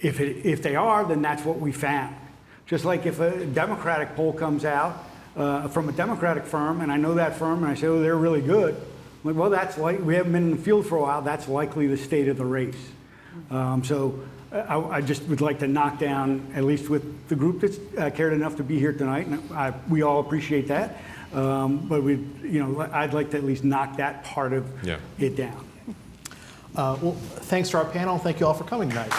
If they are, then that's what we found. Just like if a Democratic poll comes out from a Democratic firm, and I know that firm, and I say, oh, they're really good. I'm like, well, that's like, we haven't been in the field for a while. That's likely the state of the race. So I just would like to knock down, at least with the group that's cared enough to be here tonight, and we all appreciate that. But I'd like to at least knock that part of it down. Well, thanks to our panel. Thank you all for coming tonight.